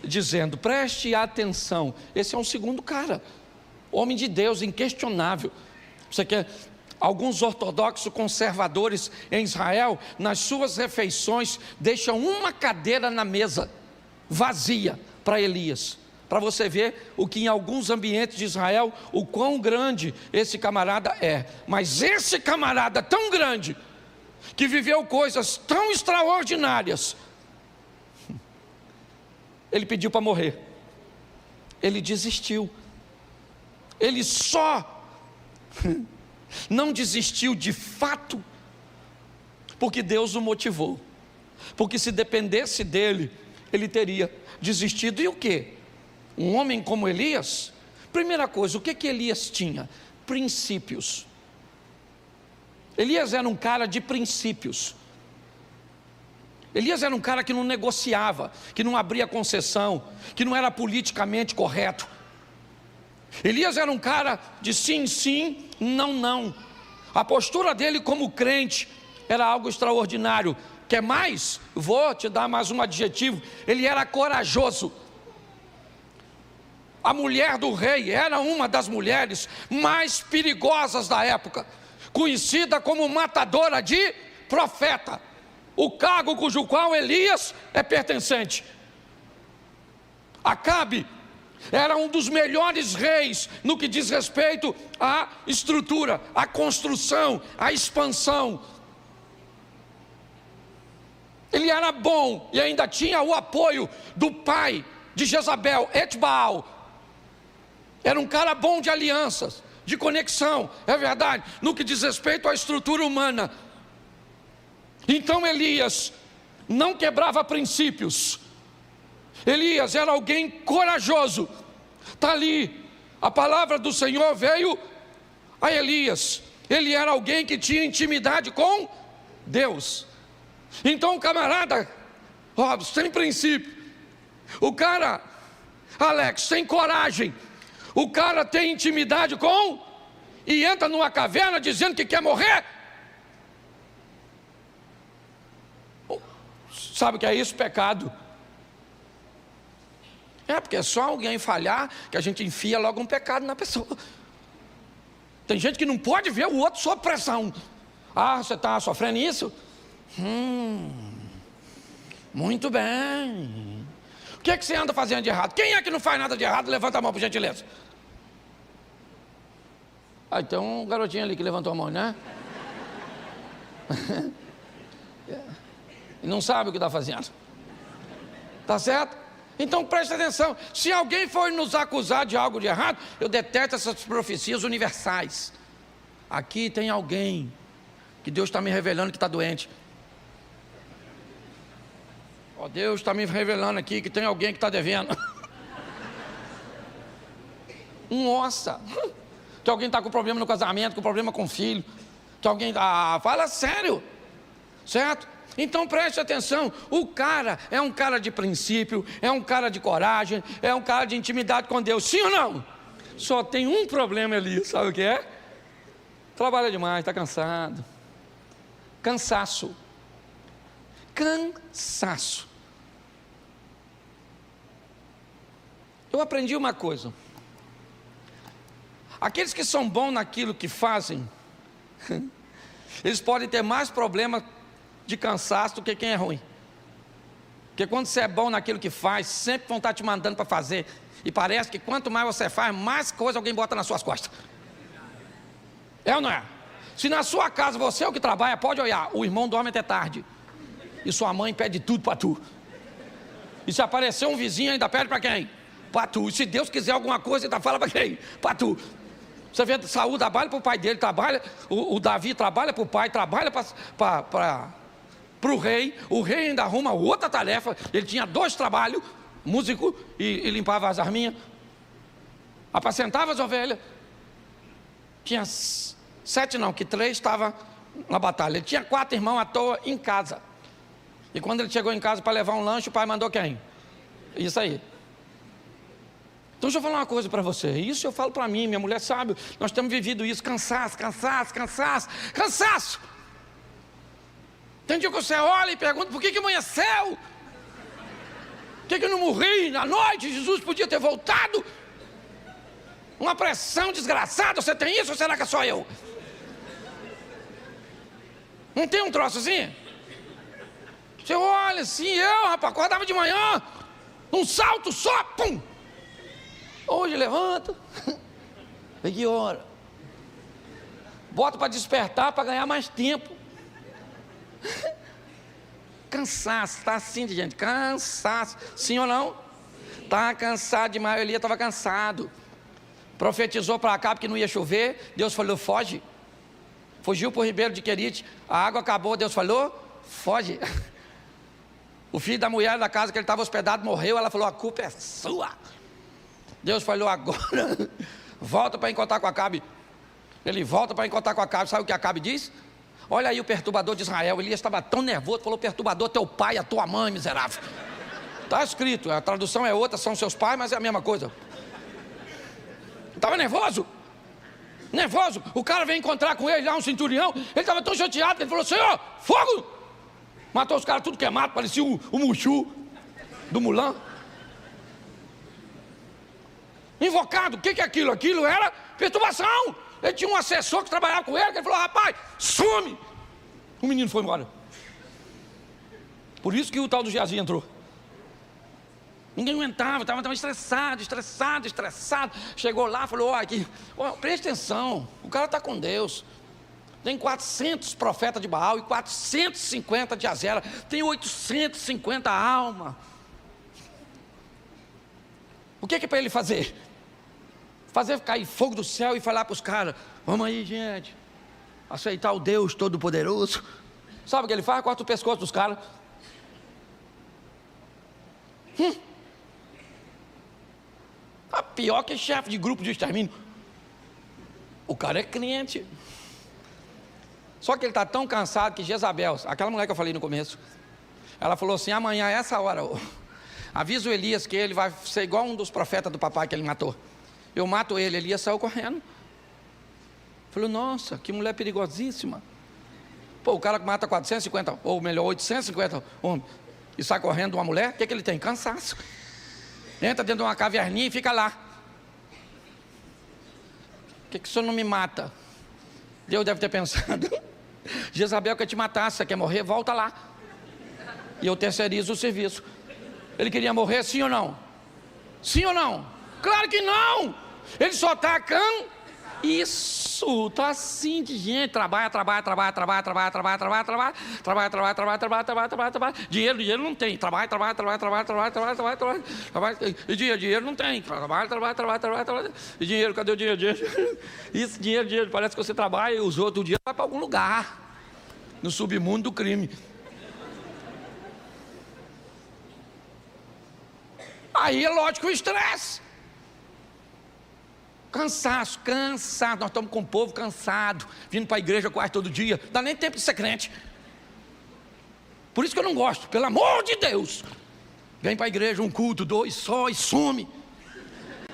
dizendo, preste atenção. Esse é um segundo cara, homem de Deus, inquestionável. Você quer... Alguns ortodoxos conservadores em Israel, nas suas refeições, deixam uma cadeira na mesa, vazia, para Elias. Para você ver o que em alguns ambientes de Israel, o quão grande esse camarada é. Mas esse camarada tão grande, que viveu coisas tão extraordinárias, ele pediu para morrer. Ele desistiu. Ele só... não desistiu de fato, porque Deus o motivou. Porque se dependesse dele, ele teria desistido. E o que? Um homem como Elias, primeira coisa, o que Elias tinha? Princípios. Elias era um cara de princípios. Elias era um cara que não negociava, que não abria concessão, que não era politicamente correto. Elias era um cara de sim, sim, não, não. A postura dele como crente era algo extraordinário. Quer mais? Vou te dar mais um adjetivo. Ele era corajoso. A mulher do rei era uma das mulheres mais perigosas da época, conhecida como matadora de profeta, o cargo cujo qual Elias é pertencente. Acabe era um dos melhores reis no que diz respeito à estrutura, à construção, à expansão. Ele era bom e ainda tinha o apoio do pai de Jezabel, Etbaal. Era um cara bom de alianças, de conexão, é verdade, no que diz respeito à estrutura humana. Então Elias não quebrava princípios. Elias era alguém corajoso. Está ali, a palavra do Senhor veio a Elias. Ele era alguém que tinha intimidade com Deus. Então o camarada, ó, sem princípio, o cara Alex, tem coragem. O cara tem intimidade com e entra numa caverna dizendo que quer morrer. Sabe o que é isso? Pecado. É porque é só alguém falhar que a gente enfia logo um pecado na pessoa. Tem gente que não pode ver o outro sob pressão. Ah, você está sofrendo isso? Muito bem. O que é que você anda fazendo de errado? Quem é que não faz nada de errado? Levanta a mão, por gentileza. Ah, tem um garotinho ali que levantou a mão, né? E não sabe o que está fazendo. Tá certo? Então preste atenção. Se alguém for nos acusar de algo de errado, eu detesto essas profecias universais. Aqui tem alguém que Deus está me revelando que está doente. Ó, Deus está me revelando aqui que tem alguém que está devendo. Nossa! Que alguém está com problema no casamento, com problema com o filho. Que alguém... fala sério. Certo? Então preste atenção, o cara é um cara de princípio, é um cara de coragem, é um cara de intimidade com Deus, sim ou não? Só tem um problema ali, sabe o que é? Trabalha demais, está cansado. Cansaço. Cansaço. Eu aprendi uma coisa. Aqueles que são bons naquilo que fazem, eles podem ter mais problemas de cansaço do que quem é ruim. Porque quando você é bom naquilo que faz, sempre vão estar te mandando para fazer. E parece que quanto mais você faz, mais coisa alguém bota nas suas costas. É ou não é? Se na sua casa você é o que trabalha, pode olhar, o irmão dorme até tarde. E sua mãe pede tudo para tu. E se aparecer um vizinho, ainda pede para quem? Para tu. E se Deus quiser alguma coisa, ainda fala para quem? Para tu. Você vê, Saúl trabalha para o pai dele, trabalha, o Davi trabalha para o pai, trabalha para o rei. O rei ainda arruma outra tarefa. Ele tinha 2 trabalhos, músico e limpava as arminhas, apacentava as ovelhas. Tinha 7 não, que 3 estavam na batalha. Ele tinha 4 irmãos à toa em casa. E quando ele chegou em casa para levar um lanche, o pai mandou quem? Isso aí. Então deixa eu falar uma coisa para você. Isso eu falo para mim, minha mulher sabe. Nós temos vivido isso, cansaço. Tem dia que você olha e pergunta, por que amanheceu? Por que eu não morri na noite? Jesus podia ter voltado. Uma pressão desgraçada, você tem isso ou será que é só eu? Não tem um troço assim? Você olha assim, rapaz, acordava de manhã, um salto só, pum! Hoje levanta, vê que hora? Bota para despertar, para ganhar mais tempo. Cansaço, está assim, gente, cansaço, sim ou não? Está cansado demais, Elias estava cansado. Profetizou para Acabe que não ia chover, Deus falou, foge. Fugiu para o ribeiro de Querite, a água acabou, Deus falou, foge. O filho da mulher da casa que ele estava hospedado morreu, ela falou, a culpa é sua. Deus falou, agora volta para encontrar com Acabe. Ele volta para encontrar com Acabe, sabe o que Acabe diz? Olha aí o perturbador de Israel. Elias estava tão nervoso, falou, perturbador, teu pai, a tua mãe, miserável. Está escrito, a tradução é outra, são seus pais, mas é a mesma coisa. Estava nervoso. O cara veio encontrar com ele lá, um centurião. Ele estava tão chateado que ele falou, Senhor, fogo! Matou os caras tudo queimado, parecia o Mushu do Mulan. Invocado, o que é aquilo? Aquilo era perturbação. Ele tinha um assessor que trabalhava com ele, que ele falou, rapaz, some! O menino foi embora. Por isso que o tal do Geazi entrou. Ninguém aguentava, estava estressado. Chegou lá, falou, preste atenção, o cara está com Deus. Tem 400 profetas de Baal e 450 de Azera. Tem 850 almas. O que é para ele fazer? Fazer cair fogo do céu e falar para os caras, vamos aí, gente, aceitar o Deus Todo-Poderoso. Sabe o que ele faz? Corta o pescoço dos caras. Tá pior que chefe de grupo de extermínio. O cara é crente. Só que ele está tão cansado que Jezabel, aquela mulher que eu falei no começo, ela falou assim, amanhã, essa hora, avisa o Elias que ele vai ser igual um dos profetas do papai que ele matou. Eu mato ele. Elias saiu correndo. Falei, nossa, que mulher perigosíssima. Pô, o cara que mata 450, ou melhor, 850 homens, e sai correndo de uma mulher, o que ele tem? Cansaço. Entra dentro de uma caverninha e fica lá. Por que o senhor não me mata? Deus deve ter pensado, Jezabel quer te matar, se você quer morrer, volta lá. E eu terceirizo o serviço. Ele queria morrer, sim ou não? Sim ou não? Claro que não! Ele só está Isso, tá assim de gente, trabalha, dinheiro não tem, trabalha, e dinheiro não tem, trabalha, e dinheiro, cadê o dinheiro? Isso, dinheiro, parece que você trabalha e os outros, o dinheiro vai para algum lugar, no submundo do crime. Aí é lógico o estresse. Cansaço, nós estamos com o povo cansado, vindo para a igreja quase todo dia, não dá nem tempo de ser crente. Por isso que eu não gosto, pelo amor de Deus. Vem para a igreja, um culto, 2 só e some.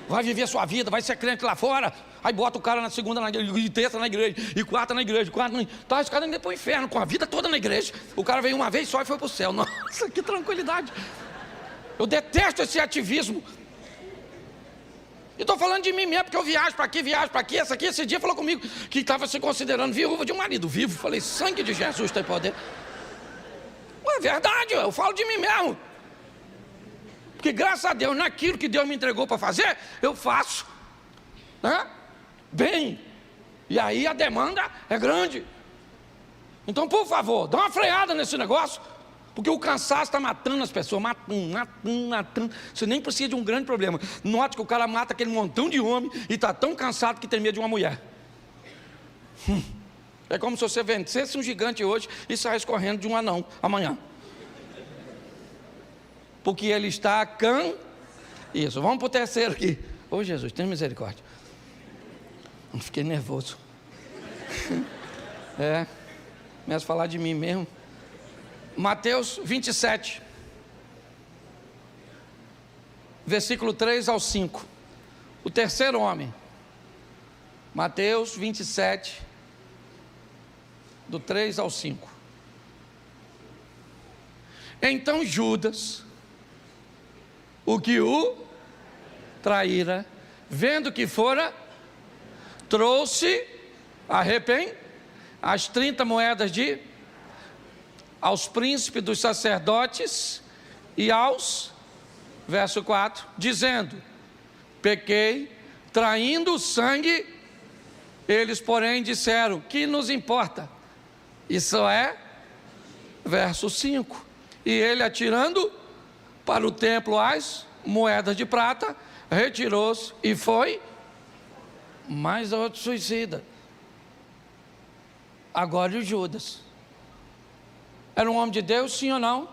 Vai viver a sua vida, vai ser crente lá fora. Aí bota o cara na segunda, e terça na igreja, e quarta na igreja, tá, esse cara ainda para o inferno, com a vida toda na igreja. O cara veio uma vez só e foi para o céu. Nossa, que tranquilidade. Eu detesto esse ativismo. E estou falando de mim mesmo, porque eu viajo para aqui, esse dia falou comigo que estava se considerando viúva de um marido vivo. Falei, sangue de Jesus tem poder. É verdade, eu falo de mim mesmo. Porque graças a Deus, naquilo que Deus me entregou para fazer, eu faço, né? Bem. E aí a demanda é grande. Então, por favor, dá uma freada nesse negócio. Porque o cansaço está matando as pessoas, matando. Você nem precisa de um grande problema. Note que o cara mata aquele montão de homem e está tão cansado que tem medo de uma mulher. É como se você vencesse um gigante hoje e saísse correndo de um anão amanhã. Porque ele está Isso, vamos para o terceiro aqui. Ô Jesus, tenha misericórdia. Fiquei nervoso. Começo a falar de mim mesmo. Mateus 27, versículo 3 ao 5. O terceiro homem. Mateus 27, do 3 ao 5. Então Judas, o que o traíra, vendo que fora, trouxe as 30 moedas aos príncipes dos sacerdotes e verso 4, dizendo, pequei, traindo o sangue. Eles, porém, disseram, que nos importa? Isso verso 5, e ele, atirando para o templo as moedas de prata, retirou-se e foi. Mais outro suicida. Agora o Judas. Era um homem de Deus, sim ou não?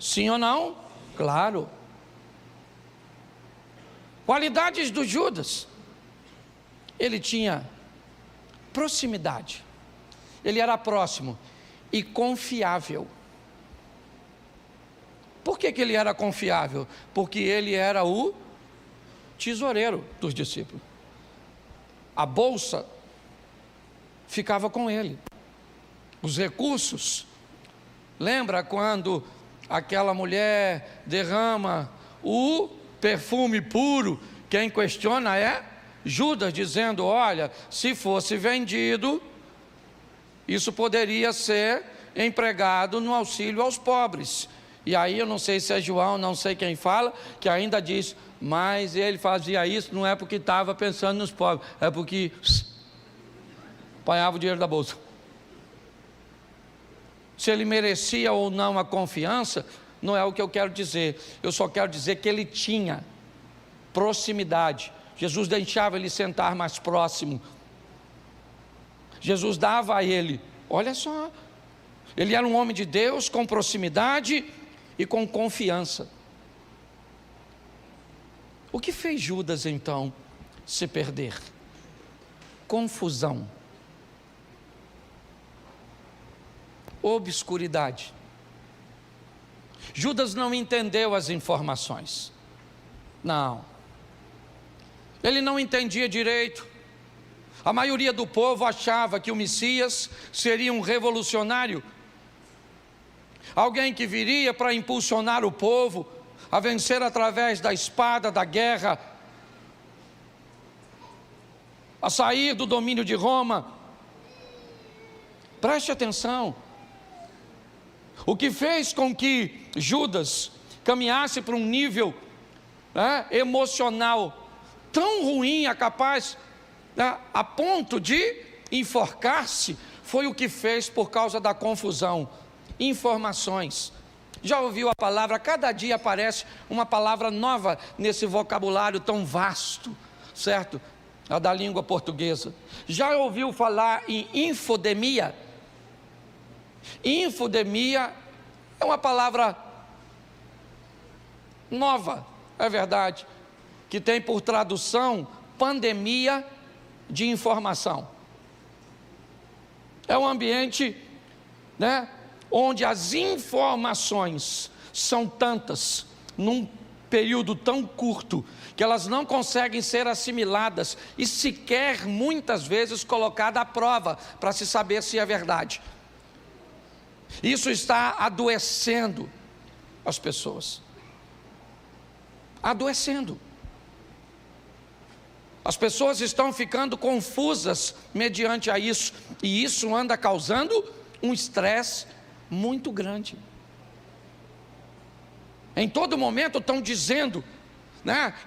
Sim ou não? Claro. Qualidades do Judas. Ele tinha proximidade. Ele era próximo e confiável. Por que ele era confiável? Porque ele era o tesoureiro dos discípulos. A bolsa ficava com ele. Os recursos. Lembra quando aquela mulher derrama o perfume puro? Quem questiona é Judas, dizendo, olha, se fosse vendido, isso poderia ser empregado no auxílio aos pobres. E aí eu não sei se é João, não sei quem fala, que ainda diz, mas ele fazia isso não é porque estava pensando nos pobres, é porque apanhava o dinheiro da bolsa. Se ele merecia ou não a confiança, não é o que eu quero dizer. Eu só quero dizer que ele tinha proximidade. Jesus deixava ele sentar mais próximo. Jesus dava a ele, olha só, ele era um homem de Deus com proximidade e com confiança. O que fez Judas então se perder? Confusão. Obscuridade. Judas não entendeu as informações. Não. Ele não entendia direito. A maioria do povo achava que o Messias seria um revolucionário, alguém que viria para impulsionar o povo a vencer através da espada, da guerra, a sair do domínio de Roma. Preste atenção. O que fez com que Judas caminhasse para um nível emocional tão ruim, a ponto de enforcar-se, foi o que fez por causa da confusão. Informações. Já ouviu a palavra? Cada dia aparece uma palavra nova nesse vocabulário tão vasto, certo? A da língua portuguesa. Já ouviu falar em infodemia? Infodemia é uma palavra nova, é verdade, que tem por tradução pandemia de informação. É um ambiente, onde as informações são tantas, num período tão curto, que elas não conseguem ser assimiladas e sequer, muitas vezes, colocadas à prova, para se saber se é verdade. Isso está adoecendo as pessoas. Adoecendo. As pessoas estão ficando confusas mediante a isso, e isso anda causando um estresse muito grande. Em todo momento estão dizendo,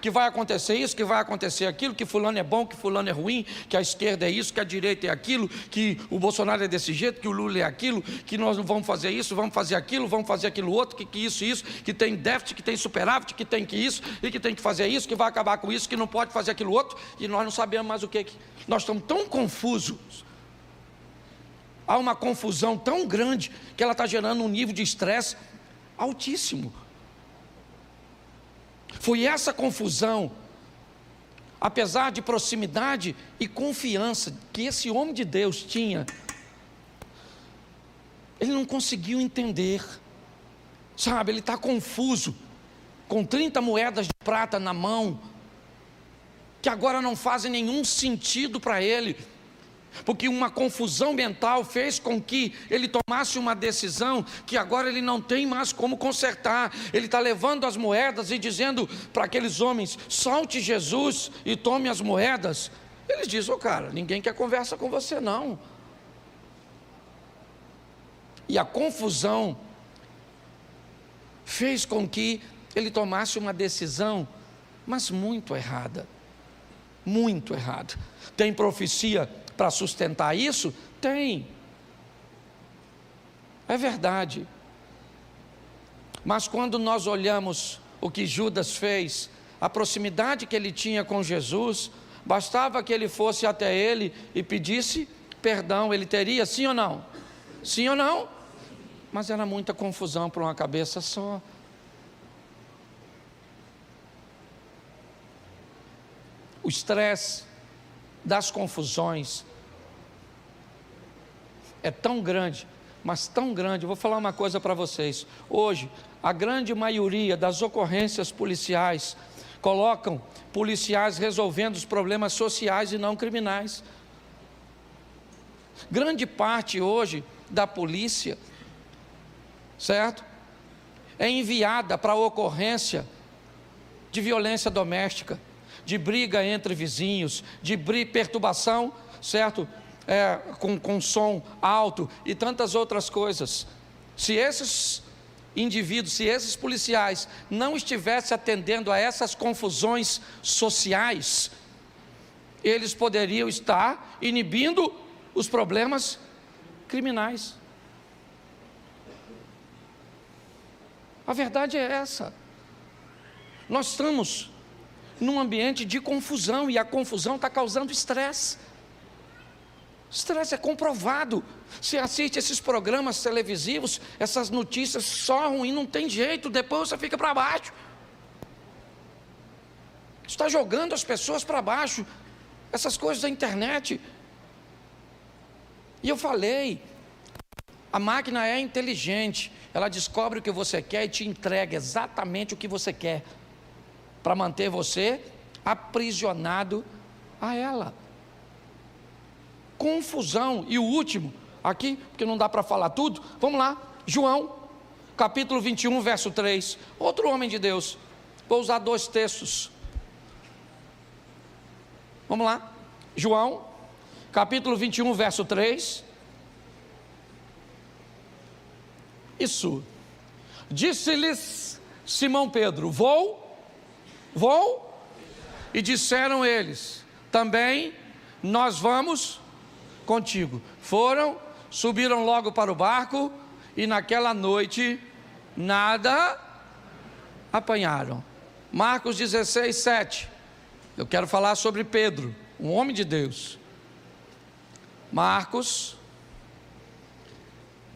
que vai acontecer isso, que vai acontecer aquilo, que fulano é bom, que fulano é ruim, que a esquerda é isso, que a direita é aquilo, que o Bolsonaro é desse jeito, que o Lula é aquilo, que nós não vamos fazer isso, vamos fazer aquilo outro, que isso, que tem déficit, que tem superávit, que tem que isso, e que tem que fazer isso, que vai acabar com isso, que não pode fazer aquilo outro, e nós não sabemos mais o que. Nós estamos tão confusos. Há uma confusão tão grande que ela está gerando um nível de estresse altíssimo. Foi essa confusão, apesar de proximidade e confiança que esse homem de Deus tinha, ele não conseguiu entender, ele está confuso, com 30 moedas de prata na mão, que agora não fazem nenhum sentido para ele, porque uma confusão mental fez com que ele tomasse uma decisão que agora ele não tem mais como consertar. Ele está levando as moedas e dizendo para aqueles homens: solte Jesus e tome as moedas. Eles dizem: cara, ninguém quer conversa com você não. E a confusão fez com que ele tomasse uma decisão, mas muito errada. Muito errada. Tem profecia para sustentar isso? Tem. É verdade. Mas quando nós olhamos o que Judas fez, a proximidade que ele tinha com Jesus, bastava que ele fosse até ele e pedisse perdão, ele teria, sim ou não? Sim ou não? Mas era muita confusão para uma cabeça só. O estresse das confusões é tão grande, mas tão grande. Eu vou falar uma coisa para vocês. Hoje, a grande maioria das ocorrências policiais colocam policiais resolvendo os problemas sociais e não criminais. Grande parte hoje da polícia, certo? É enviada para a ocorrência de violência doméstica, de briga entre vizinhos, de perturbação, certo? Com som alto e tantas outras coisas. Se esses indivíduos, se esses policiais não estivessem atendendo a essas confusões sociais, eles poderiam estar inibindo os problemas criminais. A verdade é essa. Nós estamos num ambiente de confusão, e a confusão está causando estresse. Estresse é comprovado. Você assiste esses programas televisivos, essas notícias só ruim, não tem jeito, depois você fica para baixo. Está jogando as pessoas para baixo, essas coisas da internet. E eu falei, A máquina é inteligente, ela descobre o que você quer e te entrega exatamente o que você quer, para manter você aprisionado a ela. Confusão. E o último, aqui, porque não dá para falar tudo, vamos lá, João, capítulo 21, verso 3, outro homem de Deus, vou usar 2 textos, vamos lá, João, capítulo 21, verso 3, isso, disse-lhes Simão Pedro, vou, e disseram eles, também nós vamos contigo. Foram, subiram logo para o barco, e naquela noite nada apanharam. Marcos 16, 7, eu quero falar sobre Pedro, um homem de Deus. Marcos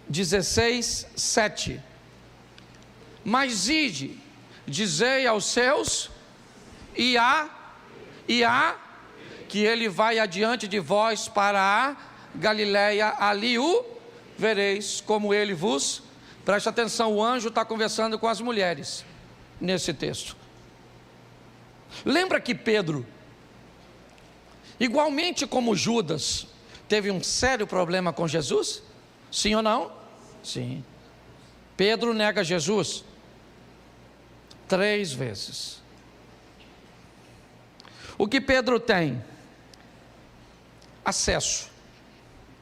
16, 7, mas ide, dizei aos seus, e a, que ele vai adiante de vós para a Galiléia, ali o vereis, como ele vos, preste atenção, o anjo está conversando com as mulheres, nesse texto. Lembra que Pedro, igualmente como Judas, teve um sério problema com Jesus? Sim ou não? Sim. Pedro nega Jesus 3 vezes. O que Pedro tem? Acesso.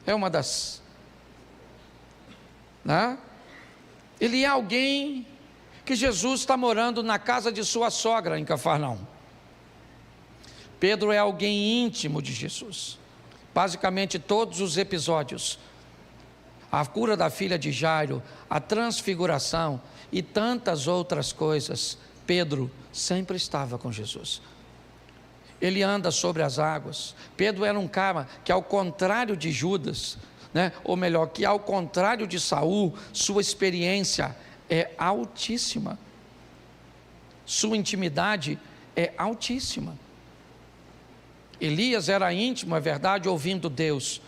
É uma das, né? Ele é alguém que Jesus está morando na casa de sua sogra em Cafarnaum. Pedro é alguém íntimo de Jesus. Basicamente todos os episódios, a cura da filha de Jairo, a transfiguração e tantas outras coisas, Pedro sempre estava com Jesus. Ele anda sobre as águas. Pedro era um cara que, ao contrário de Judas, né, ou melhor, que ao contrário de Saul, sua experiência é altíssima, sua intimidade é altíssima. Elias era íntimo, é verdade, ouvindo Deus,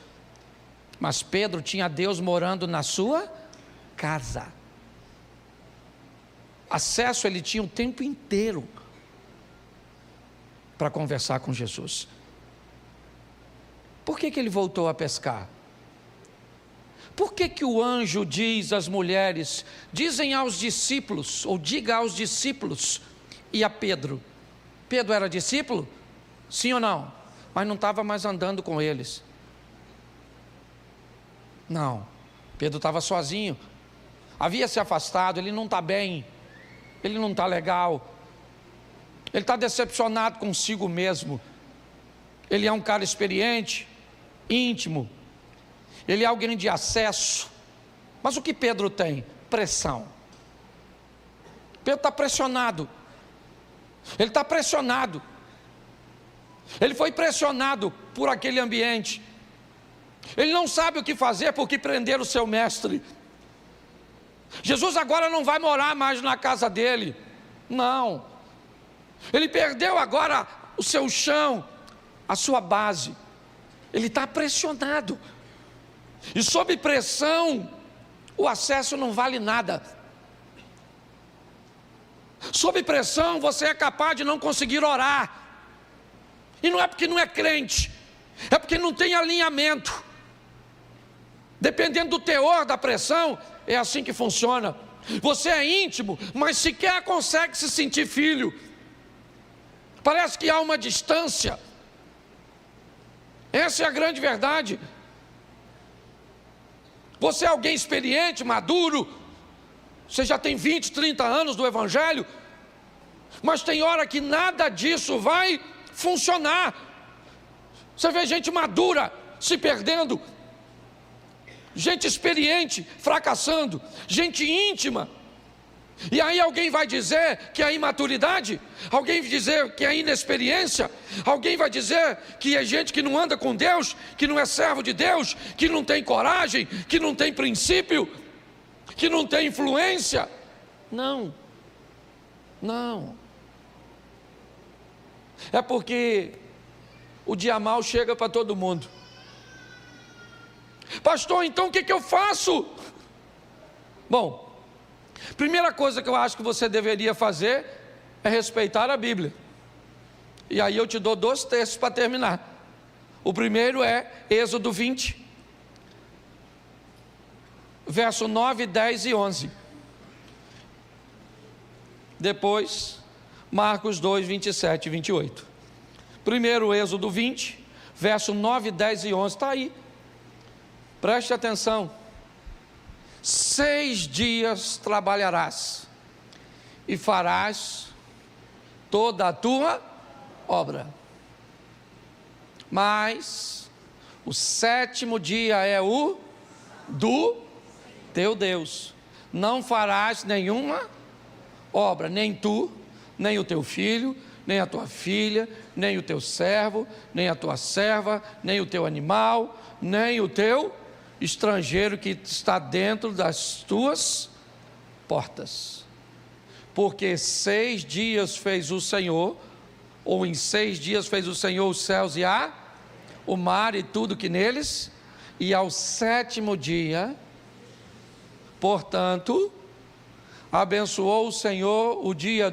mas Pedro tinha Deus morando na sua casa. Acesso ele tinha o tempo inteiro para conversar com Jesus. Por que ele voltou a pescar? Por que o anjo diz às mulheres, dizem aos discípulos, ou diga aos discípulos e a Pedro? Pedro era discípulo? Sim ou não? Mas não estava mais andando com eles. Não, Pedro estava sozinho, havia se afastado, ele não está bem, ele não está legal, ele está decepcionado consigo mesmo. Ele é um cara experiente, íntimo, ele é alguém de acesso. Mas o que Pedro tem? Pressão. Pedro está pressionado. Ele está pressionado. Ele foi pressionado por aquele ambiente. Ele não sabe o que fazer porque prenderam o seu mestre. Jesus agora não vai morar mais na casa dele. Não. Ele perdeu agora o seu chão, a sua base. Ele está pressionado. E sob pressão, o acesso não vale nada. Sob pressão, você é capaz de não conseguir orar. E não é porque não é crente, é porque não tem alinhamento. Dependendo do teor da pressão, é assim que funciona. Você é íntimo, mas sequer consegue se sentir filho. Parece que há uma distância. Essa é a grande verdade. Você é alguém experiente, maduro, você já tem 20, 30 anos do Evangelho, mas tem hora que nada disso vai funcionar. Você vê gente madura se perdendo, gente experiente fracassando, gente íntima. E aí alguém vai dizer que é imaturidade, alguém vai dizer que é inexperiência, alguém vai dizer que é gente que não anda com Deus, que não é servo de Deus, que não tem coragem, que não tem princípio, que não tem influência. Não, não. É porque o dia mau chega para todo mundo. Pastor, então o que eu faço? Bom, primeira coisa que eu acho que você deveria fazer é respeitar a Bíblia. E aí eu te dou 2 textos para terminar. O primeiro é Êxodo 20, verso 9, 10 e 11. Depois, Marcos 2, 27 e 28. Primeiro, Êxodo 20, verso 9, 10 e 11. Está aí. Preste atenção. 6 dias trabalharás e farás toda a tua obra. Mas o 7º dia é o do teu Deus. Não farás nenhuma obra, nem tu, nem o teu filho, nem a tua filha, nem o teu servo, nem a tua serva, nem o teu animal, nem o teu estrangeiro que está dentro das tuas portas. Porque 6 dias fez o Senhor, ou em 6 dias fez o Senhor os céus e o mar e tudo que neles, e ao 7º dia, portanto, abençoou o Senhor o dia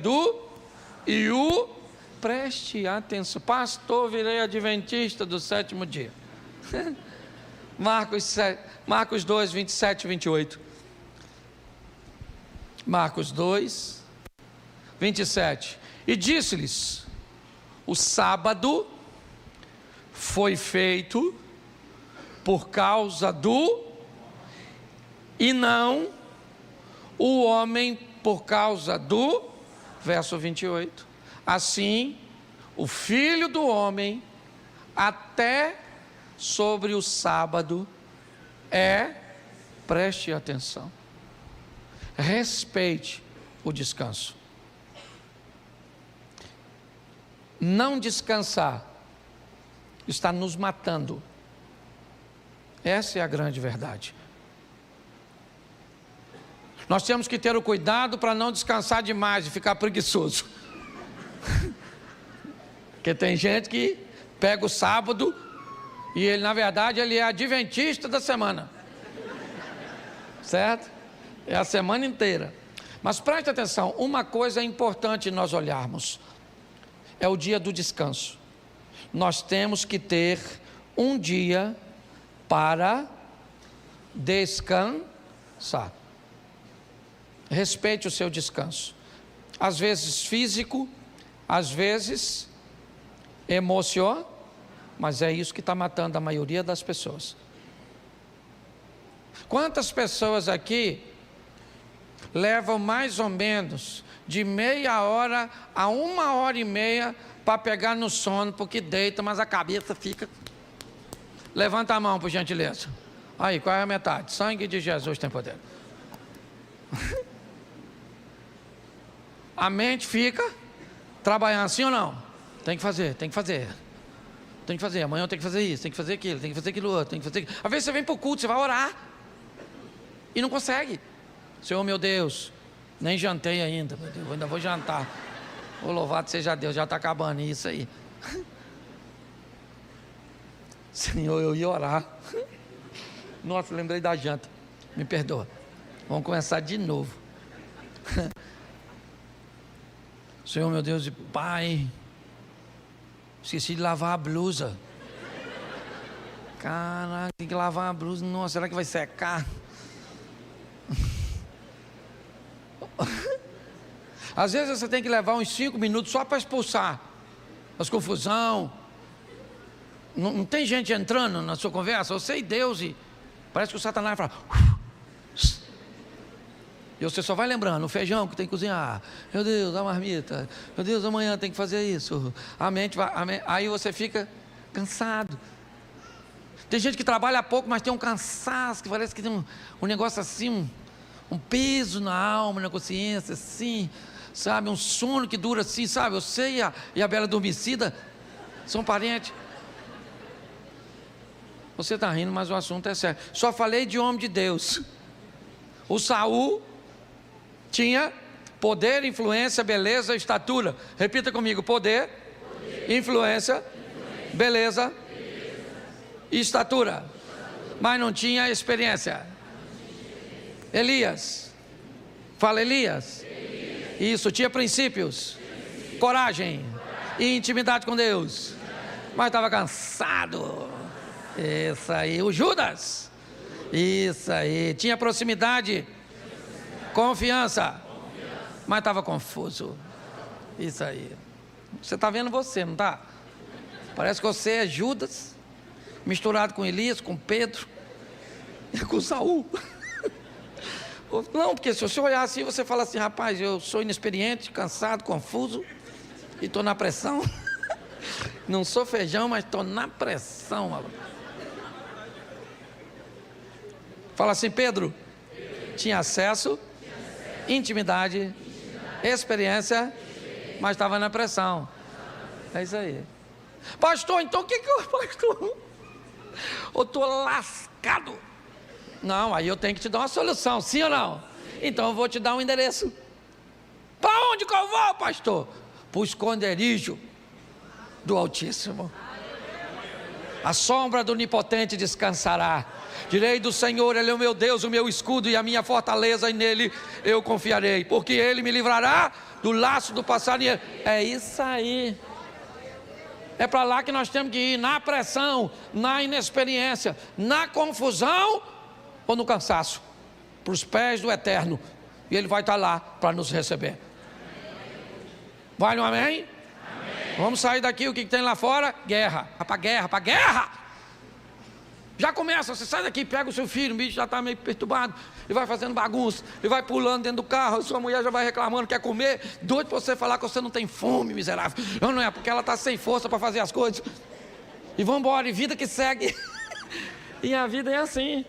preste atenção, pastor, virei adventista do 7º dia. Marcos 2, 27 e 28. Marcos 2, 27. E disse-lhes: o sábado foi feito por causa e não o homem por causa verso 28. Assim, o Filho do Homem, até sobre o sábado, preste atenção, respeite o descanso. Não descansar está nos matando. Essa é a grande verdade. Nós temos que ter o cuidado para não descansar demais e ficar preguiçoso. Porque tem gente que pega o sábado e ele, na verdade, ele é adventista da semana. Certo? É a semana inteira. Mas preste atenção, uma coisa é importante nós olharmos. É o dia do descanso. Nós temos que ter um dia para descansar. Respeite o seu descanso. Às vezes físico, às vezes emocional, mas é isso que está matando a maioria das pessoas. Quantas pessoas aqui levam mais ou menos de meia hora a 1h30 para pegar no sono, porque deita, mas a cabeça fica... Levanta a mão, por gentileza. Aí, qual é a metade? Sangue de Jesus tem poder. A mente fica trabalhando, sim ou não? Tem que fazer, tem que fazer. Tem que fazer, amanhã eu tenho que fazer isso, tem que fazer aquilo, tem que fazer aquilo outro, tem que fazer aquilo. Às vezes você vem para o culto, você vai orar e não consegue. Senhor meu Deus, nem jantei ainda, meu Deus, eu ainda vou jantar. Ô, louvado seja Deus, já está acabando isso aí. Senhor, eu ia orar. Nossa, lembrei da janta, me perdoa. Vamos começar de novo. Senhor meu Deus e Pai, esqueci de lavar a blusa. Caraca, tem que lavar a blusa. Nossa, será que vai secar? Às vezes você tem que levar uns 5 minutos só para expulsar as confusão. Não tem gente entrando na sua conversa, você e Deus, e parece que o Satanás fala. E você só vai lembrando, o feijão que tem que cozinhar, meu Deus, a marmita, meu Deus, amanhã tem que fazer isso, a mente vai, aí você fica cansado. Tem gente que trabalha pouco, mas tem um cansaço, que parece que tem um negócio assim, um peso na alma, na consciência, assim, sabe, um sono que dura assim, sabe, você e a Bela Adormecida são parentes. Você está rindo, mas o assunto é sério. Só falei de homem de Deus. O Saul tinha poder, influência, beleza, estatura. Repita comigo: poder, influência, beleza e estatura. Mas não tinha experiência. Elias. Fala, Elias. Isso, tinha princípios, coragem e intimidade com Deus, mas estava cansado. Isso aí. O Judas. Isso aí. Tinha proximidade, confiança, mas estava confuso. Isso aí. Você está vendo você, não está? Parece que você é Judas misturado com Elias, com Pedro e com Saul. Não, porque se você olhar assim, você fala assim: rapaz, eu sou inexperiente, cansado, confuso e estou na pressão. Não sou feijão, mas estou na pressão, maluco. Fala assim: Pedro tinha acesso, intimidade, experiência, mas estava na pressão. É isso aí. Pastor, então o que eu, pastor? Eu estou lascado. Não, aí eu tenho que te dar uma solução, sim ou não? Então eu vou te dar um endereço. Para onde que eu vou, pastor? Para o esconderijo do Altíssimo. A sombra do Onipotente descansará. Direi do Senhor: Ele é o meu Deus, o meu escudo e a minha fortaleza, e nele eu confiarei, porque Ele me livrará do laço do passarinheiro. É isso aí. É para lá que nós temos que ir, na pressão, na inexperiência, na confusão ou no cansaço, para os pés do Eterno, e Ele vai estar lá para nos receber. Vale um amém? Amém. Vamos sair daqui, o que tem lá fora? Guerra, para guerra, para guerra. Já começa, você sai daqui, pega o seu filho, o bicho já está meio perturbado, e vai fazendo bagunça, e vai pulando dentro do carro, sua mulher já vai reclamando, quer comer, doido para você falar que você não tem fome, miserável. Não é, porque ela está sem força para fazer as coisas. E vamos embora, e vida que segue. E a vida é assim,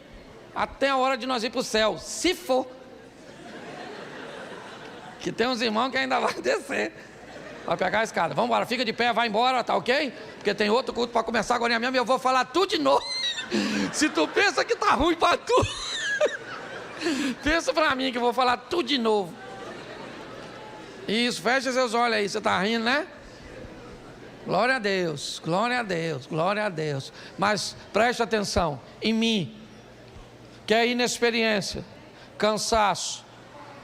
até a hora de nós ir para o céu, se for. Que tem uns irmãos que ainda vai descer, vai pegar a escada. Vamos embora, fica de pé, vai embora, tá ok? Porque tem outro culto para começar agora mesmo, e eu vou falar tudo de novo. Se tu pensa que tá ruim para tu, pensa para mim que eu vou falar tudo de novo. Isso, fecha seus olhos aí, você tá rindo, né? Glória a Deus, glória a Deus, glória a Deus. Mas preste atenção, em mim, que é inexperiência, cansaço,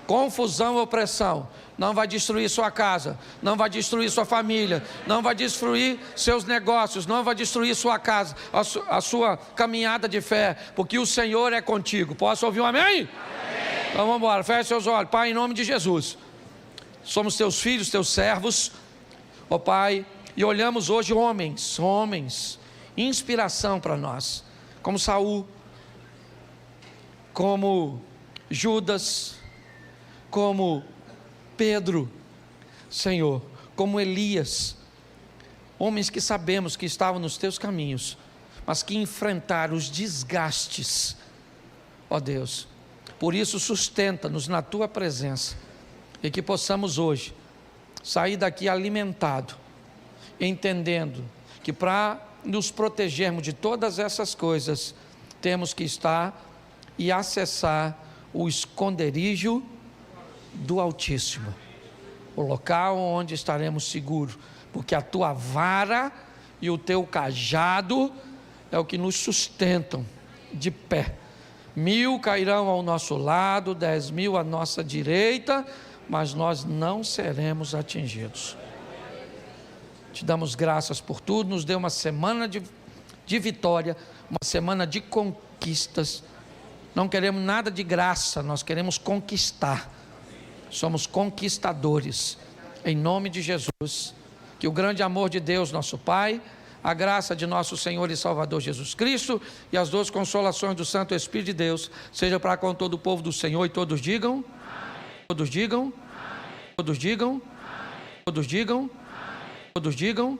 confusão e opressão, não vai destruir sua casa, não vai destruir sua família, não vai destruir seus negócios, não vai destruir sua casa, a sua caminhada de fé, porque o Senhor é contigo. Posso ouvir um amém? Amém. Então vamos embora, feche seus olhos. Pai, em nome de Jesus, somos teus filhos, teus servos, ó Pai, e olhamos hoje homens, inspiração para nós, como Saul, como Judas, como Pedro, Senhor, como Elias, homens que sabemos que estavam nos teus caminhos, mas que enfrentaram os desgastes, ó Deus. Por isso sustenta-nos na tua presença, e que possamos hoje sair daqui alimentado, entendendo que para nos protegermos de todas essas coisas, temos que estar e acessar o esconderijo do Altíssimo, o local onde estaremos seguros, porque a tua vara e o teu cajado é o que nos sustentam de pé. 1000 cairão ao nosso lado, 10.000 à nossa direita, mas nós não seremos atingidos. Te damos graças por tudo, nos dê uma semana de vitória, uma semana de conquistas. Não queremos nada de graça, nós queremos conquistar. Somos conquistadores, em nome de Jesus. Que o grande amor de Deus, nosso Pai, a graça de nosso Senhor e Salvador Jesus Cristo e as duas consolações do Santo Espírito de Deus, seja para com todo o povo do Senhor, e todos digam, amém. Todos digam, amém. Todos digam, amém. Todos digam, amém. Todos digam,